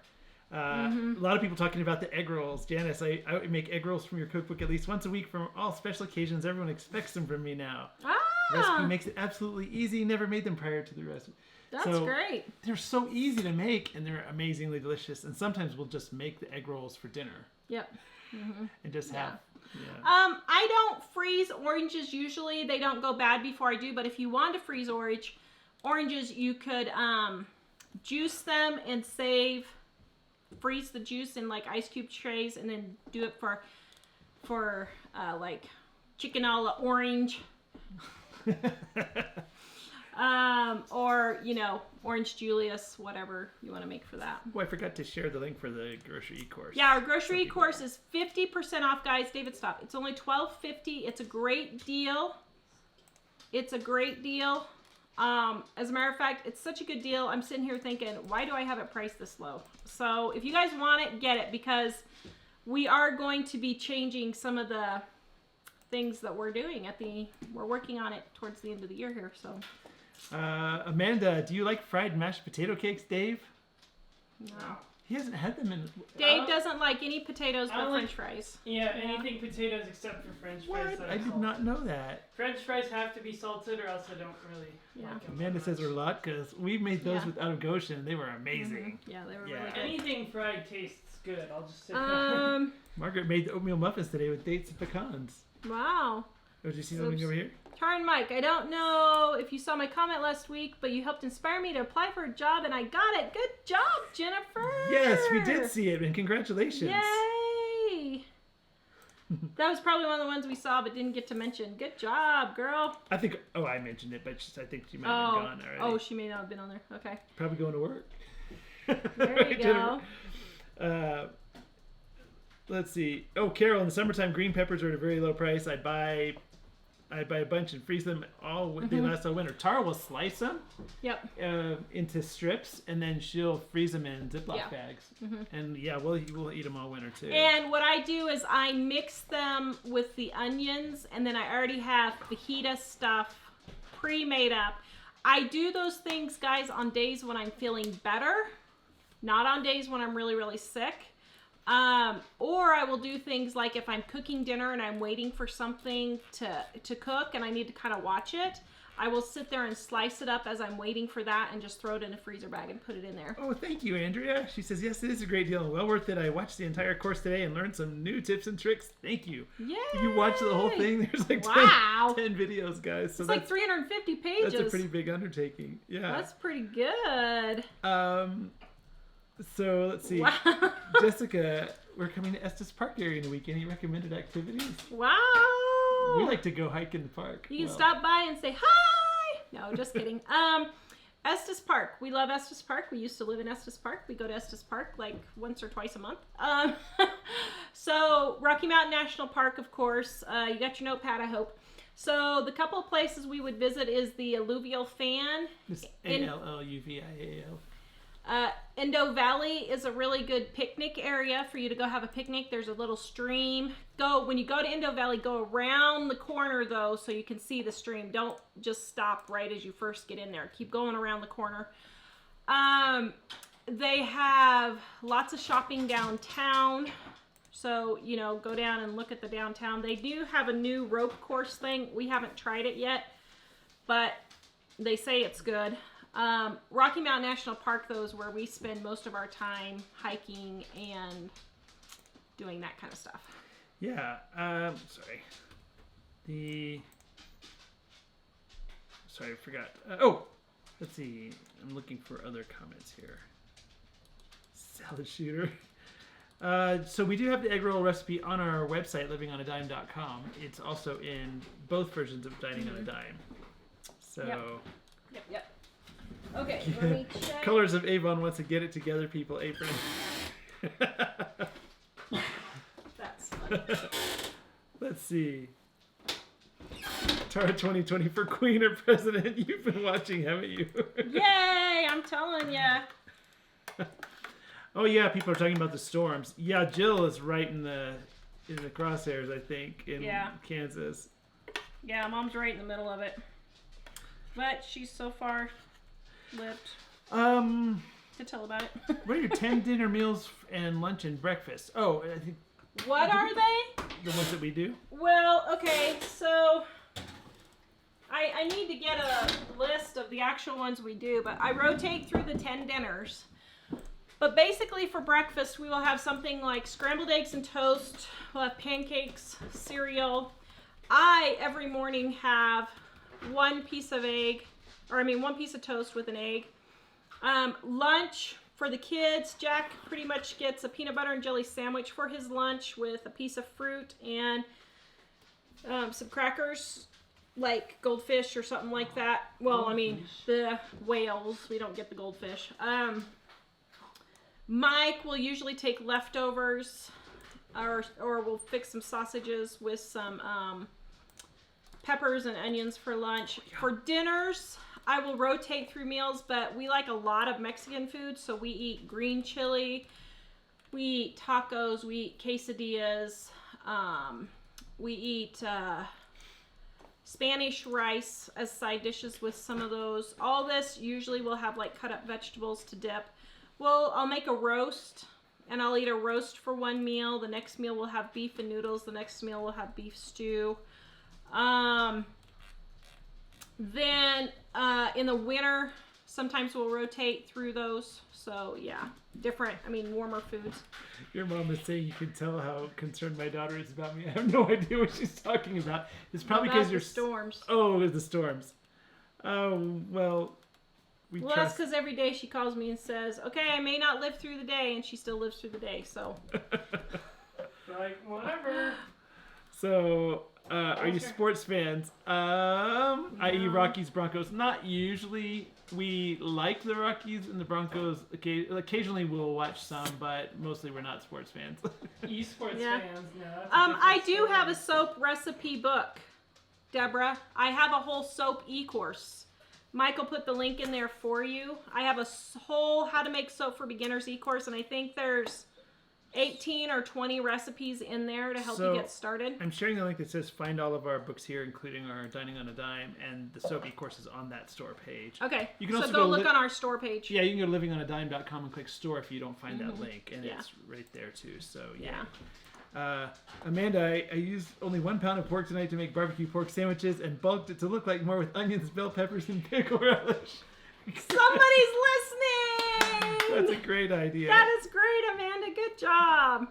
A lot of people talking about the egg rolls. Janice, I make egg rolls from your cookbook at least once a week for all special occasions. Everyone expects them from me now. The recipe makes it absolutely easy. Never made them prior to the recipe. That's great. They're so easy to make, and they're amazingly delicious. And sometimes we'll just make the egg rolls for dinner. Yep. And just have. Yeah. I don't freeze oranges usually. They don't go bad before I do. But if you want to freeze oranges, you could juice them and freeze the juice in like ice cube trays, and then do it for like chicken a la orange. Or Orange Julius, whatever you want to make for that. Oh, I forgot to share the link for the grocery e-course. Yeah, our grocery e-course is 50% off, guys. David, stop. It's only $12.50. It's a great deal. As a matter of fact, it's such a good deal. I'm sitting here thinking, why do I have it priced this low? So if you guys want it, get it, because we are going to be changing some of the things that we're doing we're working on it towards the end of the year here. So Amanda, do you like fried mashed potato cakes, Dave? No. He hasn't had them in. Dave doesn't like any potatoes I but like- French fries. Yeah, anything potatoes except for French fries. What? that I are did salted. not know that. French fries have to be salted, or else I don't really Yeah. like them. Amanda says much. we're latkes. We made those Yeah. with out of Goshen. They were amazing. Yeah, they were Yeah. really good. Anything fried tastes good. I'll just say that. Margaret made the oatmeal muffins today with dates and pecans. Wow. Oh, did you see something Oops. over here? Tarn Mike, I don't know if you saw my comment last week, but you helped inspire me to apply for a job and I got it. Good job, Jennifer. Yes, we did see it, and congratulations. Yay. That was probably one of the ones we saw but didn't get to mention. Good job, girl. I think. Oh, I mentioned it, but I think she might have been gone already. Oh, she may not have been on there. Okay. Probably going to work. There you go. Let's see. Oh, Carol, in the summertime, green peppers are at a very low price. I'd buy a bunch and freeze them all. They last all winter. Tara will slice them Yep. into strips, and then she'll freeze them in Ziploc Yeah. bags. And yeah, we'll eat them all winter too. And what I do is I mix them with the onions, and then I already have fajita stuff pre-made up. I do those things, guys, on days when I'm feeling better, not on days when I'm really, really sick. Or I will do things like if I'm cooking dinner and I'm waiting for something to cook and I need to kind of watch it, I will sit there and slice it up as I'm waiting for that and just throw it in a freezer bag and put it in there. Oh, thank you, Andrea. She says, yes, it is a great deal and well worth it. I watched the entire course today and learned some new tips and tricks. Thank you. Yay! You watched the whole thing? There's like Wow. 10 videos, guys. So It's like 350 pages. that's a pretty big undertaking. Yeah. That's pretty good. So let's see. Wow. Jessica, we're coming to Estes Park area in a week. Any recommended activities? Wow. We like to go hike in the park. You can Well, stop by and say hi. No, just kidding. Estes Park. We love Estes Park. We used to live in Estes Park. We go to Estes Park like once or twice a month. So Rocky Mountain National Park, of course. You got your notepad, I hope. So the couple of places we would visit is the Alluvial Fan. It's in- ALLUVIAL. Indo Valley is a really good picnic area for you to go have a picnic. There's a little stream. When you go to Indo Valley, go around the corner though so you can see the stream. Don't just stop right as you first get in there. Keep going around the corner. They have lots of shopping downtown. So, go down and look at the downtown. They do have a new rope course thing. We haven't tried it yet, but they say it's good. Rocky Mountain National Park, though, is where we spend most of our time hiking and doing that kind of stuff. Yeah. Sorry. Sorry, I forgot. Let's see. I'm looking for other comments here. Salad shooter. So we do have the egg roll recipe on our website, livingonadime.com. It's also in both versions of Dining on a Dime. So, Yep. Okay, let me check. Colors of Avon wants to get it together, people. Apron. That's funny. Let's see. Tara 2020 for Queen or President. You've been watching, haven't you? Yay! I'm telling ya. Oh yeah, people are talking about the storms. Yeah, Jill is right in the crosshairs, I think, in Kansas. Yeah, Mom's right in the middle of it. But she's so far lived to tell about it. What are your 10 dinner meals and lunch and breakfast? Oh, I think What are they? the ones that we do. Well, okay, so I need to get a list of the actual ones we do, but I rotate through the 10 dinners. But basically for breakfast, we will have something like scrambled eggs and toast. We'll have pancakes, cereal. I, every morning, have one piece of toast with an egg. Lunch for the kids, Jack pretty much gets a peanut butter and jelly sandwich for his lunch with a piece of fruit and some crackers, like goldfish or something like that. Well, I mean, the whales. We don't get the goldfish. Mike will usually take leftovers, or we'll fix some sausages with some peppers and onions for lunch. For dinners, I will rotate through meals, but we like a lot of Mexican food, so we eat green chili, we eat tacos, we eat quesadillas, we eat Spanish rice as side dishes with some of those. All this usually will have like cut up vegetables to dip. Well, I'll make a roast, and I'll eat a roast for one meal. The next meal will have beef and noodles. The next meal will have beef stew. Then in the winter, sometimes we'll rotate through those. So yeah, different, warmer foods. Your mom is saying you can tell how concerned my daughter is about me. I have no idea what she's talking about. It's probably because you're... storms. Oh, it's the storms. Oh, well... That's because every day she calls me and says, okay, I may not live through the day, and she still lives through the day, so. Like, whatever. So, are you sports fans? I.e. Rockies, Broncos. Not usually. We like the Rockies and the Broncos. Occasionally we'll watch some, but mostly we're not sports fans. Esports Yeah. fans, no. That's a I different do story. have a soap recipe book, Deborah. I have a whole soap e-course. Michael put the link in there for you. I have a whole how to make soap for beginners e-course, and I think there's 18 or 20 recipes in there to help you get started. I'm sharing the link that says find all of our books here, including our Dining on a Dime, and the soap e-course is on that store page. Okay, You can so also go go look on our store page. Yeah, you can go to livingonadime.com and click store if you don't find that link, and it's right there too. So yeah. Amanda, I used only 1 pound of pork tonight to make barbecue pork sandwiches and bulked it to look like more with onions, bell peppers, and pickle relish. Somebody's listening! That's a great idea. That is great, Amanda. Good job.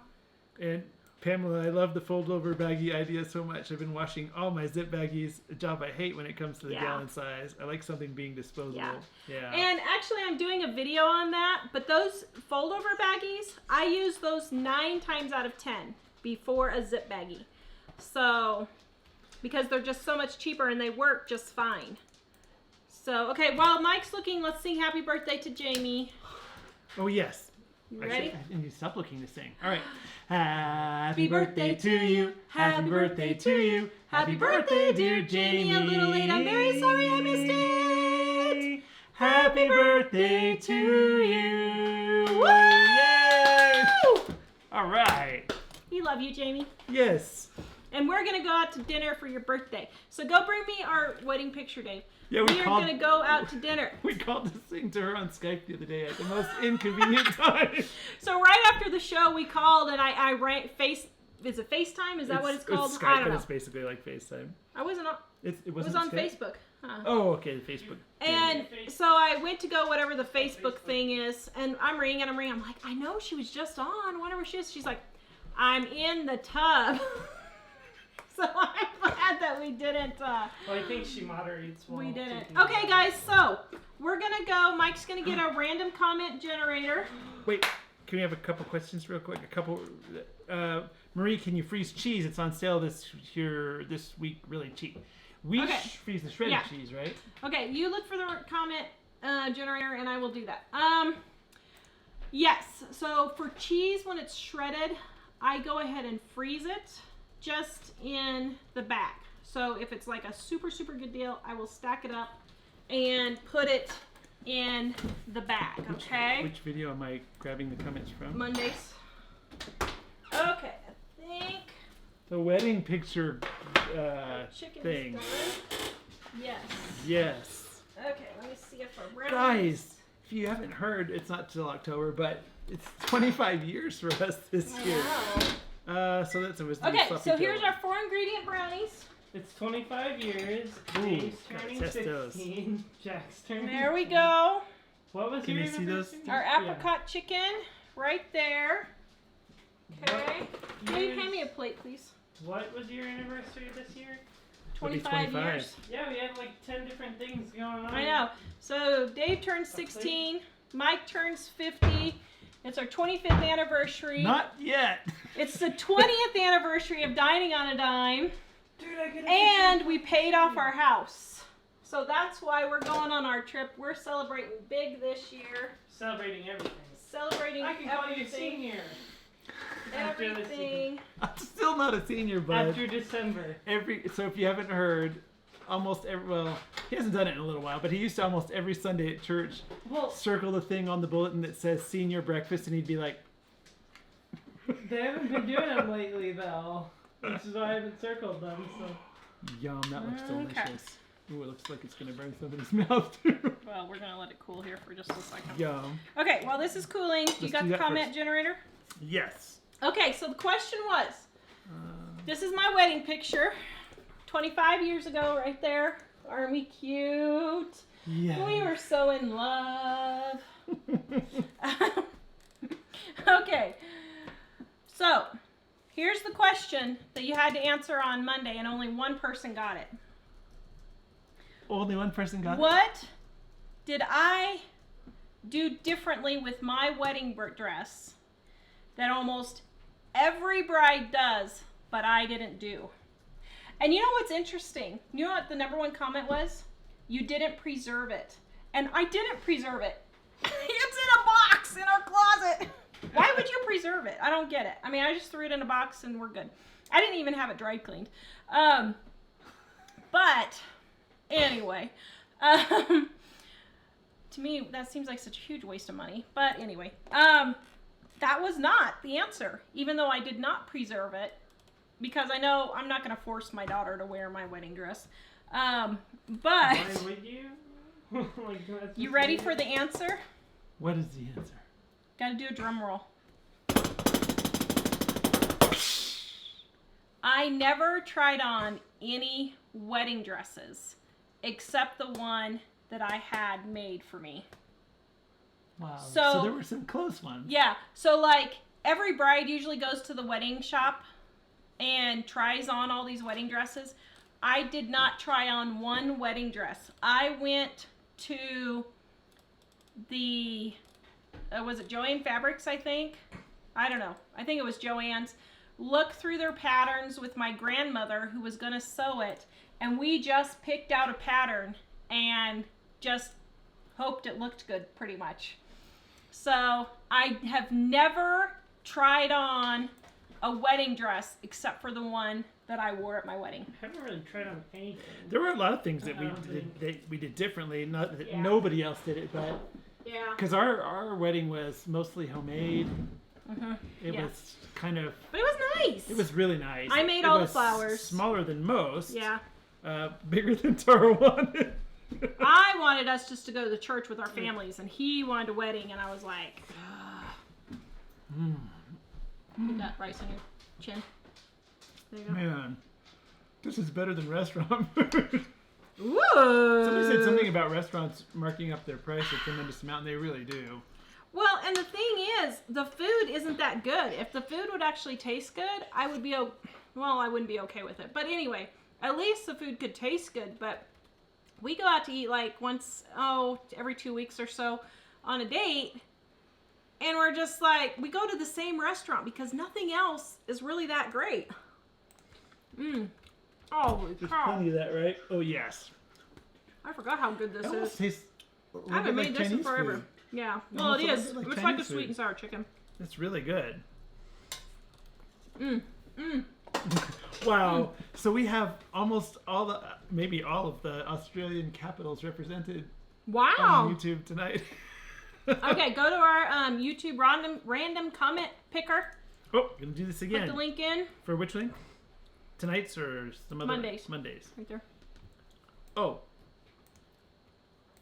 And Pamela, I love the fold over baggie idea so much. I've been washing all my zip baggies, a job I hate when it comes to the gallon size. I like something being disposable. Yeah. And actually, I'm doing a video on that, but those fold over baggies, I use those 9 times out of 10 before a zip baggie. So, because they're just so much cheaper and they work just fine. So, okay, while Mike's looking, let's sing happy birthday to Jamie. Oh, yes. You ready? I need to stop looking to sing. All right. Happy birthday to you. Happy birthday to you. Happy birthday, dear Jamie. A little late. I'm very sorry I missed it. Happy birthday to you. Woo! Yay! All right. We love you, Jamie. Yes. And we're going to go out to dinner for your birthday. So go bring me our wedding picture, Dave. Yeah, we are going to go out to dinner. We called to sing to her on Skype the other day at the most inconvenient time. So right after the show, we called and I ran is it FaceTime? Is that what it's called? It's Skype, I don't but know. it's basically like FaceTime. I wasn't on. It was wasn't on Skype? Facebook. Huh. Oh, okay, the Facebook. And so I went to go whatever the Facebook thing is, and I'm ringing. I'm like, I know she was just on. Whatever she is. She's like, I'm in the tub. So I'm glad that we didn't. Well, I think she moderates well. We didn't. Okay, guys. So we're gonna go. Mike's gonna get a random comment generator. Wait, can we have a couple questions real quick? Marie, can you freeze cheese? It's on sale this week, really cheap. We freeze the shredded cheese, right? Okay, you look for the comment generator, and I will do that. Yes. So for cheese, when it's shredded, I go ahead and freeze it just in the back. So if it's like a super, super good deal, I will stack it up and put it in the bag, okay? Which video am I grabbing the comments from? Mondays. Okay, I think The wedding picture chicken's thing. done. Yes. Yes. Okay, let me see if I Guys, if you haven't heard, it's not till October, but it's 25 years for us this year. So that's a wisdom. Okay, so here's our 4 ingredient brownies. It's 25 years. Ooh, Dave's gotta turning test those. 16. Jack's turning There we 16. go. What was Can your you see those? anniversary? Our apricot chicken right there. Okay. Can you Years- hand me a plate, please? What was your anniversary this year? 25 years. Yeah, we had like 10 different things going on. I know. So Dave turns 16. Mike turns 50. It's our 25th anniversary. Not yet. It's the 20th anniversary of Dining on a Dime. Dude, I get And we paid off our house. So that's why we're going on our trip. We're celebrating big this year. celebrating everything. Celebrating I can call you a everything. senior. After this Everything. I'm still not a senior, bud. After December. So if you haven't heard, he hasn't done it in a little while, but he used to almost every Sunday at church Well, circle the thing on the bulletin that says senior breakfast, and he'd be like, they haven't been doing them lately though. Which is why I haven't circled them, so. Yum, that looks Okay. delicious. Ooh, it looks like it's gonna burn somebody's mouth too. Well, we're gonna let it cool here for just a second. Yum. Okay, while this is cooling, you Let's got do the that comment first. generator? Yes. Okay, so the question was, Uh, this is my wedding picture. 25 years ago right there. Aren't we cute? yeah. We were so in love. Okay, so here's the question that you had to answer on Monday, and only one person got it. Only one person got it? What did I do differently with my wedding dress that almost every bride does, but I didn't do? And you know what's interesting? You know what the number one comment was? You didn't preserve it. And I didn't preserve it. It's in a box in our closet. Why would you preserve it? I don't get it. I mean, I just threw it in a box and we're good. I didn't even have it dry cleaned. But anyway, to me, that seems like such a huge waste of money. But anyway, that was not the answer, even though I did not preserve it, because I know I'm not going to force my daughter to wear my wedding dress. But Why would you? Like, that's you just ready weird. for the answer? What is the answer? Got to do a drum roll. I never tried on any wedding dresses except the one that I had made for me. Wow. So- there were some close ones. Yeah, so like every bride usually goes to the wedding shop and tries on all these wedding dresses. I did not try on one wedding dress. I went to the, was it Joann Fabrics, I think? I don't know. I think it was Joann's. Looked through their patterns with my grandmother who was going to sew it, and we just picked out a pattern and just hoped it looked good, pretty much. So I have never tried on a wedding dress except for the one that I wore at my wedding. I haven't really tried on anything. There were a lot of things that I don't we did differently. Not that Yeah. nobody else did it, but Yeah. because our wedding was mostly homemade. Mm-hmm. It Yeah. was kind of. But it was nice. It was really nice. I made It all the was flowers. Smaller than most. Yeah. Bigger than Tara wanted. I wanted us just to go to the church with our families, and he wanted a wedding, and I was like, put that rice on your chin. There you go. Man, this is better than restaurant food. Ooh. Somebody said something about restaurants marking up their price a tremendous amount, and they really do. Well, and the thing is, the food isn't that good. If the food would actually taste good, I would be, well, I wouldn't be okay with it. But anyway, at least the food could taste good. But we go out to eat like once, every 2 weeks or so on a date. And we're just like, we go to the same restaurant because nothing else is really that great. Holy There's cow. plenty of that, right? Oh, yes. I forgot how good this It almost is. tastes a little I haven't bit made like this in Chinese forever. food. Yeah. Almost Well, it a little is. bit like It's like a Chinese sweet food. and sour chicken. It's really good. Mm. Wow. So we have almost all the, maybe all of the Australian capitals represented Wow. on YouTube tonight. Okay, go to our YouTube random comment picker. Oh, gonna do this Put again. the link in For which link? Tonight's or some other? Mondays. Mondays. right there. Oh.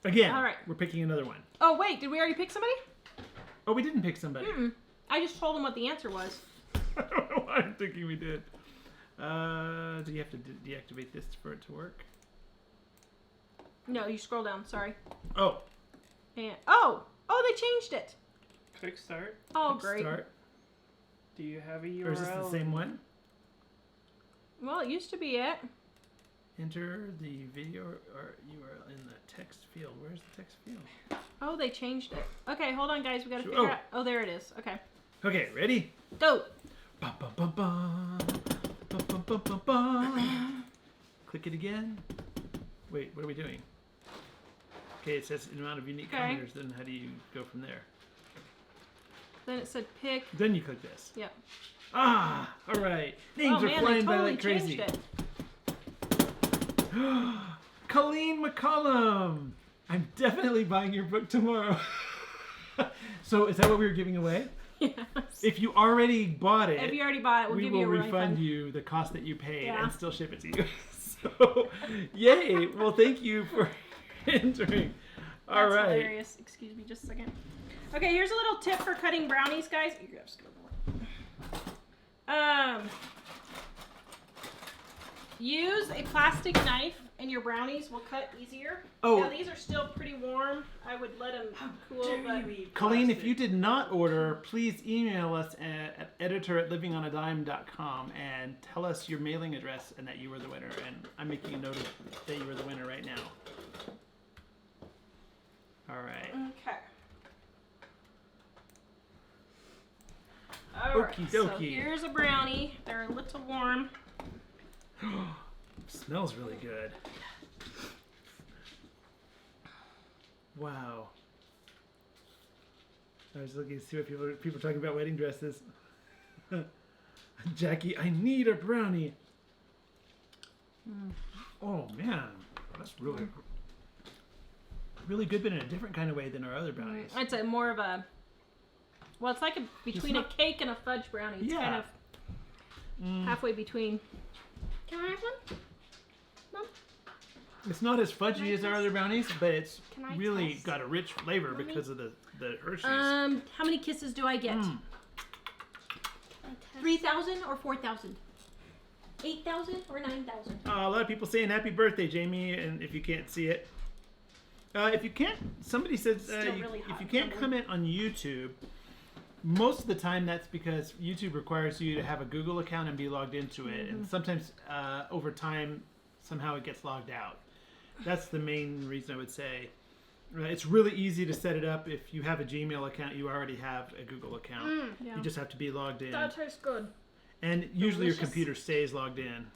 Again. All right. We're picking another one. Oh wait, did we already pick somebody? Oh, we didn't pick somebody. I just told them what the answer was. I don't know why I'm thinking we did. Do you have to deactivate this for it to work? No, you scroll down. Sorry. Oh. And they changed it. Quick start. Oh Click great. Start. Do you have a URL? Or is this the same one? Well, it used to be it. Enter the video or URL in the text field. Where's the text field? Oh, they changed it. Okay, hold on, guys. We gotta So- figure oh. out. Oh, there it is. Okay, Okay, ready? go. Bum, bum, bum, bum. Bum, bum, bum, bum, bum. Click it again. Wait, what are we doing? Okay, it says an amount of unique Okay. commenters. Then how do you go from there? Then it said pick. Then you click this. Yep. Ah, all right. Names Oh are man, they flying by totally like crazy. changed it. Colleen McCollum. I'm definitely buying your book tomorrow. So is that what we were giving away? Yes. If you already bought it, If you already bought it, we'll we give will you a refund refund. you the cost that you paid Yeah. and still ship it to you. So, yay! Well, thank you for entering. All That's right. hilarious. Excuse me just a second. Okay, here's a little tip for cutting brownies, guys. You guys go more. Use a plastic knife and your brownies will cut easier. Oh. Now, these are still pretty warm. I would let them cool, but Colleen, if you did not order, please email us at editor@livingonadime.com and tell us your mailing address and that you were the winner. And I'm making a note of that you were the winner right now. All right. okay. All right. Okie So dokie. here's a brownie. They're a little warm. Smells really good. Wow. I was looking to see what people are talking about wedding dresses. Jackie, I need a brownie. Oh man, that's really good, but in a different kind of way than our other brownies. I'd say more of a. Well, it's like between not- a cake and a fudge brownie. It's Yeah. kind of halfway between. Can I have one? Mom? It's not as fudgy Can I as our test? other brownies, but it's Can I really test? got a rich flavor Mommy? because of the Hershey's. How many kisses do I get? 3,000 or 4,000? 8,000 or 9,000? A lot of people saying happy birthday, Jamie, and if you can't see it. If you can't, somebody says Still really hot if you can't and comment on YouTube, most of the time that's because YouTube requires you to have a Google account and be logged into it, and sometimes over time somehow it gets logged out. That's the main reason I would say. It's really easy to set it up. If you have a Gmail account, you already have a Google account. Yeah. You just have to be logged in. That tastes good. And usually your delicious. computer stays logged in.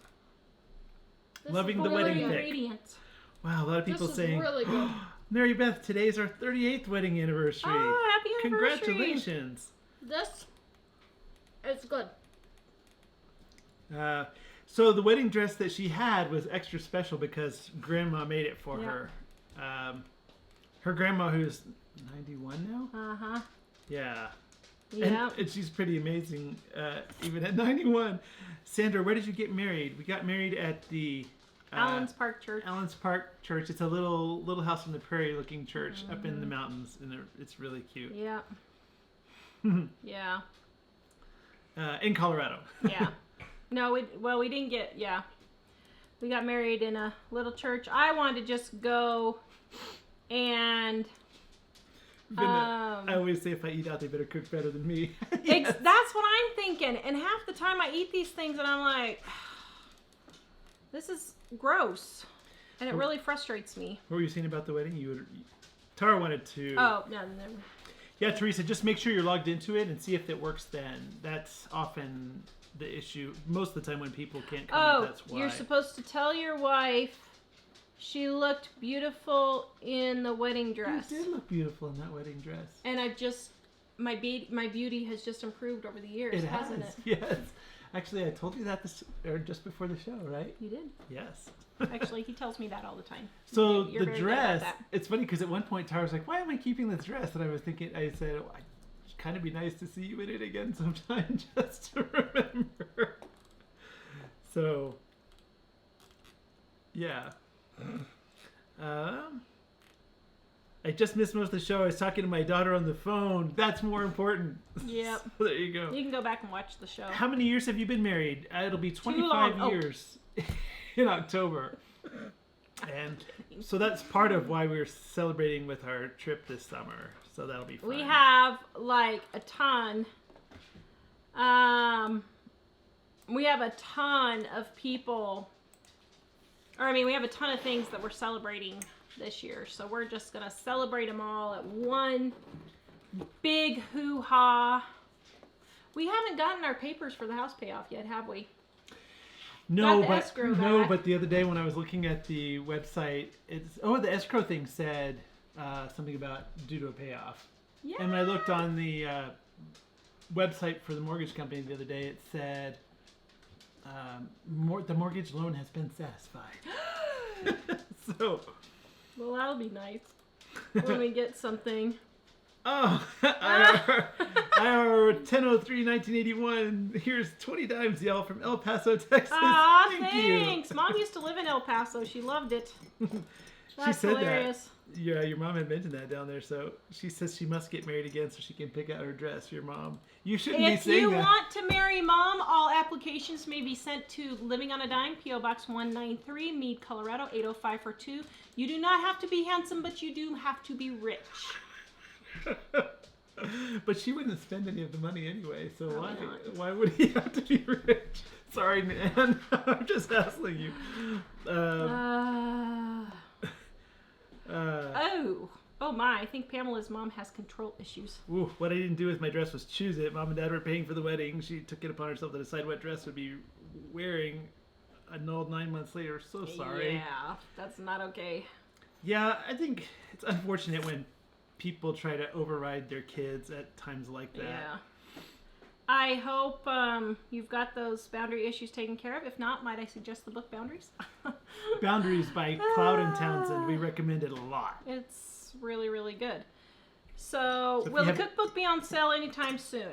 This Loving is the Full wedding of pic. ingredients. Wow, a lot of people This is saying, really good. Mary Beth, today's our 38th wedding anniversary. Oh, happy anniversary. Congratulations. This is good. So the wedding dress that she had was extra special because Grandma made it for Yeah. her. Her grandma, who's 91 now? Uh-huh. Yeah. Yeah. And she's pretty amazing, even at 91. Sandra, where did you get married? We got married at the Allen's Park Church. Allen's Park Church. It's a little house on the prairie looking church up in the mountains, and it's really cute. Yeah. Yeah. In Colorado. Yeah. No, we didn't get, yeah. We got married in a little church. I wanted to just go and I always say if I eat out, they better cook better than me. that's what I'm thinking. And half the time I eat these things and I'm like, this is gross. And it really frustrates me. What were you saying about the wedding? Tara wanted to. Oh, no, never. Yeah, Teresa, just make sure you're logged into it and see if it works then. That's often the issue. Most of the time when people can't comment, that's why. You're supposed to tell your wife she looked beautiful in the wedding dress. You did look beautiful in that wedding dress. And I've just, my beauty has just improved over the years, It hasn't has, it? yes. Actually, I told you that just before the show, right? You did. Yes. Actually, he tells me that all the time. So You're the very good about dress, that. it's funny because at one point Tara was like, why am I keeping this dress? And I was thinking, I said, oh, it'd kind of be nice to see you in it again sometime just to remember. So, yeah. I just missed most of the show. I was talking to my daughter on the phone. That's more important. Yep. So there you go. You can go back and watch the show. How many years have you been married? It'll be 25 long. Oh. years in October. And so that's part of why we're celebrating with our trip this summer. So that'll be fun. We have like a ton. We have a ton of people. Or I mean, we have a ton of things that we're celebrating this year. So we're just gonna celebrate them all at one big hoo-ha. We haven't gotten our papers for the house payoff yet, have we? No, Got the but escrow no, back. but the other day when I was looking at the website, the escrow thing said something about due to a payoff. Yeah. And when I looked on the website for the mortgage company the other day, it said the mortgage loan has been satisfied. So, Well, that'll be nice when we get something. our Our 10/03/1981. Here's 20 dimes, y'all, from El Paso, Texas. Aw, Thank thanks. you. Mom used to live in El Paso. She loved it. She That's said hilarious. that. Yeah, your mom had mentioned that down there. So she says she must get married again so she can pick out her dress. Your mom. You shouldn't be If saying you that. want to marry Mom, all applications may be sent to Living on a Dime, P.O. Box 193, Meade, Colorado, 80542. You do not have to be handsome, but you do have to be rich. But she wouldn't spend any of the money anyway, so Probably not. why would he have to be rich? Sorry, man. I'm just hassling you. Oh my, I think Pamela's mom has control issues. Ooh, what I didn't do with my dress was choose it. Mom and Dad were paying for the wedding. She took it upon herself to decide what dress would be wearing, annulled 9 months later. So sorry. Yeah, that's not okay. Yeah, I think it's unfortunate when people try to override their kids at times like that. Yeah. I hope you've got those boundary issues taken care of. If not, might I suggest the book Boundaries? Boundaries by Cloud and Townsend. We recommend it a lot. It's really, really good. So if will you the have- cookbook be on sale anytime soon?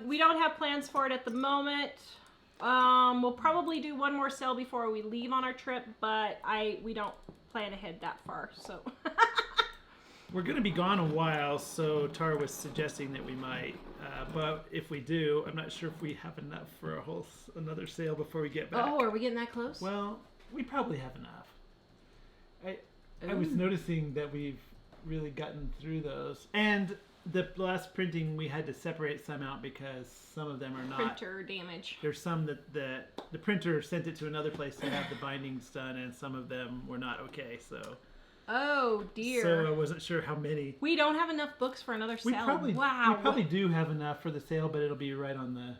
We don't have plans for it at the moment. We'll probably do one more sale before we leave on our trip, but we don't plan ahead that far. So We're going to be gone a while, so Tara was suggesting that we might. But if we do, I'm not sure if we have enough for another sale before we get back. oh, are we getting that close? Well, we probably have enough. I was noticing that we've really gotten through those. And the last printing, we had to separate some out because some of them are not. Printer damage. There's some that the printer sent it to another place to have the bindings done, and some of them were not okay. So Oh dear. So I wasn't sure how many. We don't have enough books for another We sale. probably wow. we probably do have enough for the sale, but it'll be right on the.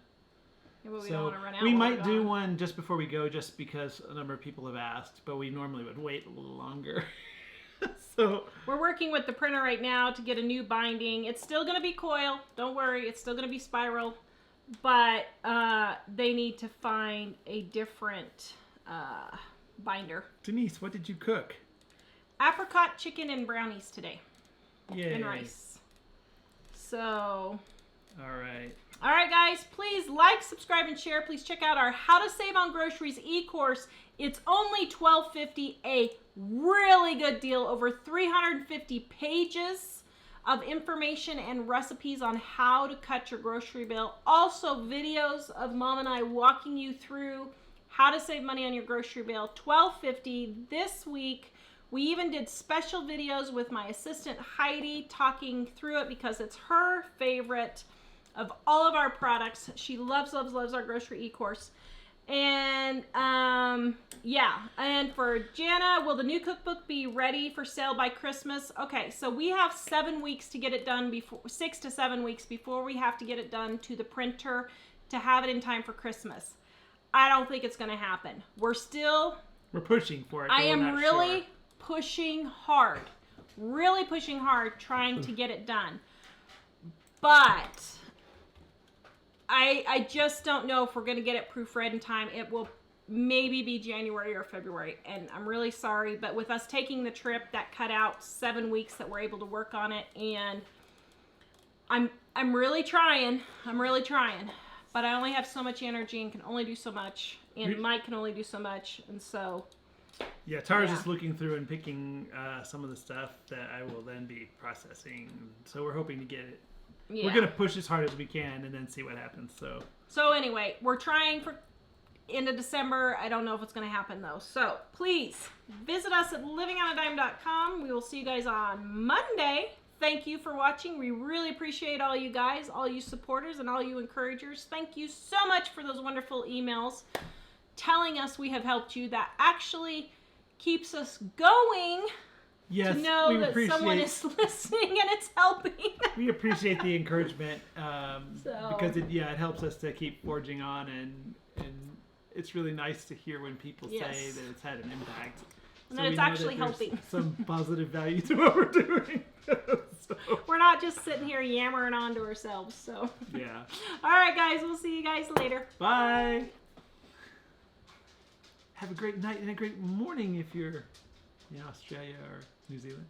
Yeah, but we don't So want to run out. we while might we're do gone. one just before we go, just because a number of people have asked. But we normally would wait a little longer. So We're working with the printer right now to get a new binding. It's still going to be coil. Don't worry. It's still going to be spiral. But they need to find a different binder. Denise, what did you cook? Apricot chicken and brownies today. Yay! And rice. So, All right. all right, guys, please like, subscribe, and share. Please check out our How to Save on Groceries e-course. It's only $12.50, a really good deal. Over 350 pages of information and recipes on how to cut your grocery bill. Also, videos of Mom and I walking you through how to save money on your grocery bill. $12.50 this week. We even did special videos with my assistant Heidi talking through it because it's her favorite of all of our products. She loves, loves, loves our grocery e-course. And yeah, and for Jana, will the new cookbook be ready for sale by Christmas? Okay, so we have 7 weeks to get it done, 6 to 7 weeks before we have to get it done to the printer to have it in time for Christmas. I don't think it's going to happen. We're pushing for it. I but we're am not really sure. pushing hard trying to get it done. But I just don't know if we're going to get it proofread in time. It will maybe be January or February, and I'm really sorry, but with us taking the trip, that cut out 7 weeks that we're able to work on it, and I'm really trying. But I only have so much energy and can only do so much, and Mike can only do so much, and so Yeah, Tara's Yeah. just looking through and picking some of the stuff that I will then be processing. So we're hoping to get it. yeah. We're gonna push as hard as we can and then see what happens. So anyway, we're trying for end of December. I don't know if it's going to happen though. So please visit us at livingonadime.com. We will see you guys on Monday. Thank you for watching. We really appreciate all you guys, all you supporters, and all you encouragers. Thank you so much for those wonderful emails telling us we have helped you. That actually keeps us going yes, to know we that appreciate. someone is listening and it's helping. We appreciate the encouragement So- because it helps us to keep forging on, and it's really nice to hear when people say Yes. that it's had an impact. And that we it's know actually there's helping. some positive value to what we're doing. So, We're not just sitting here yammering on to ourselves. So, yeah. all right, guys, we'll see you guys later. Bye. Have a great night and a great morning if you're in Australia or New Zealand.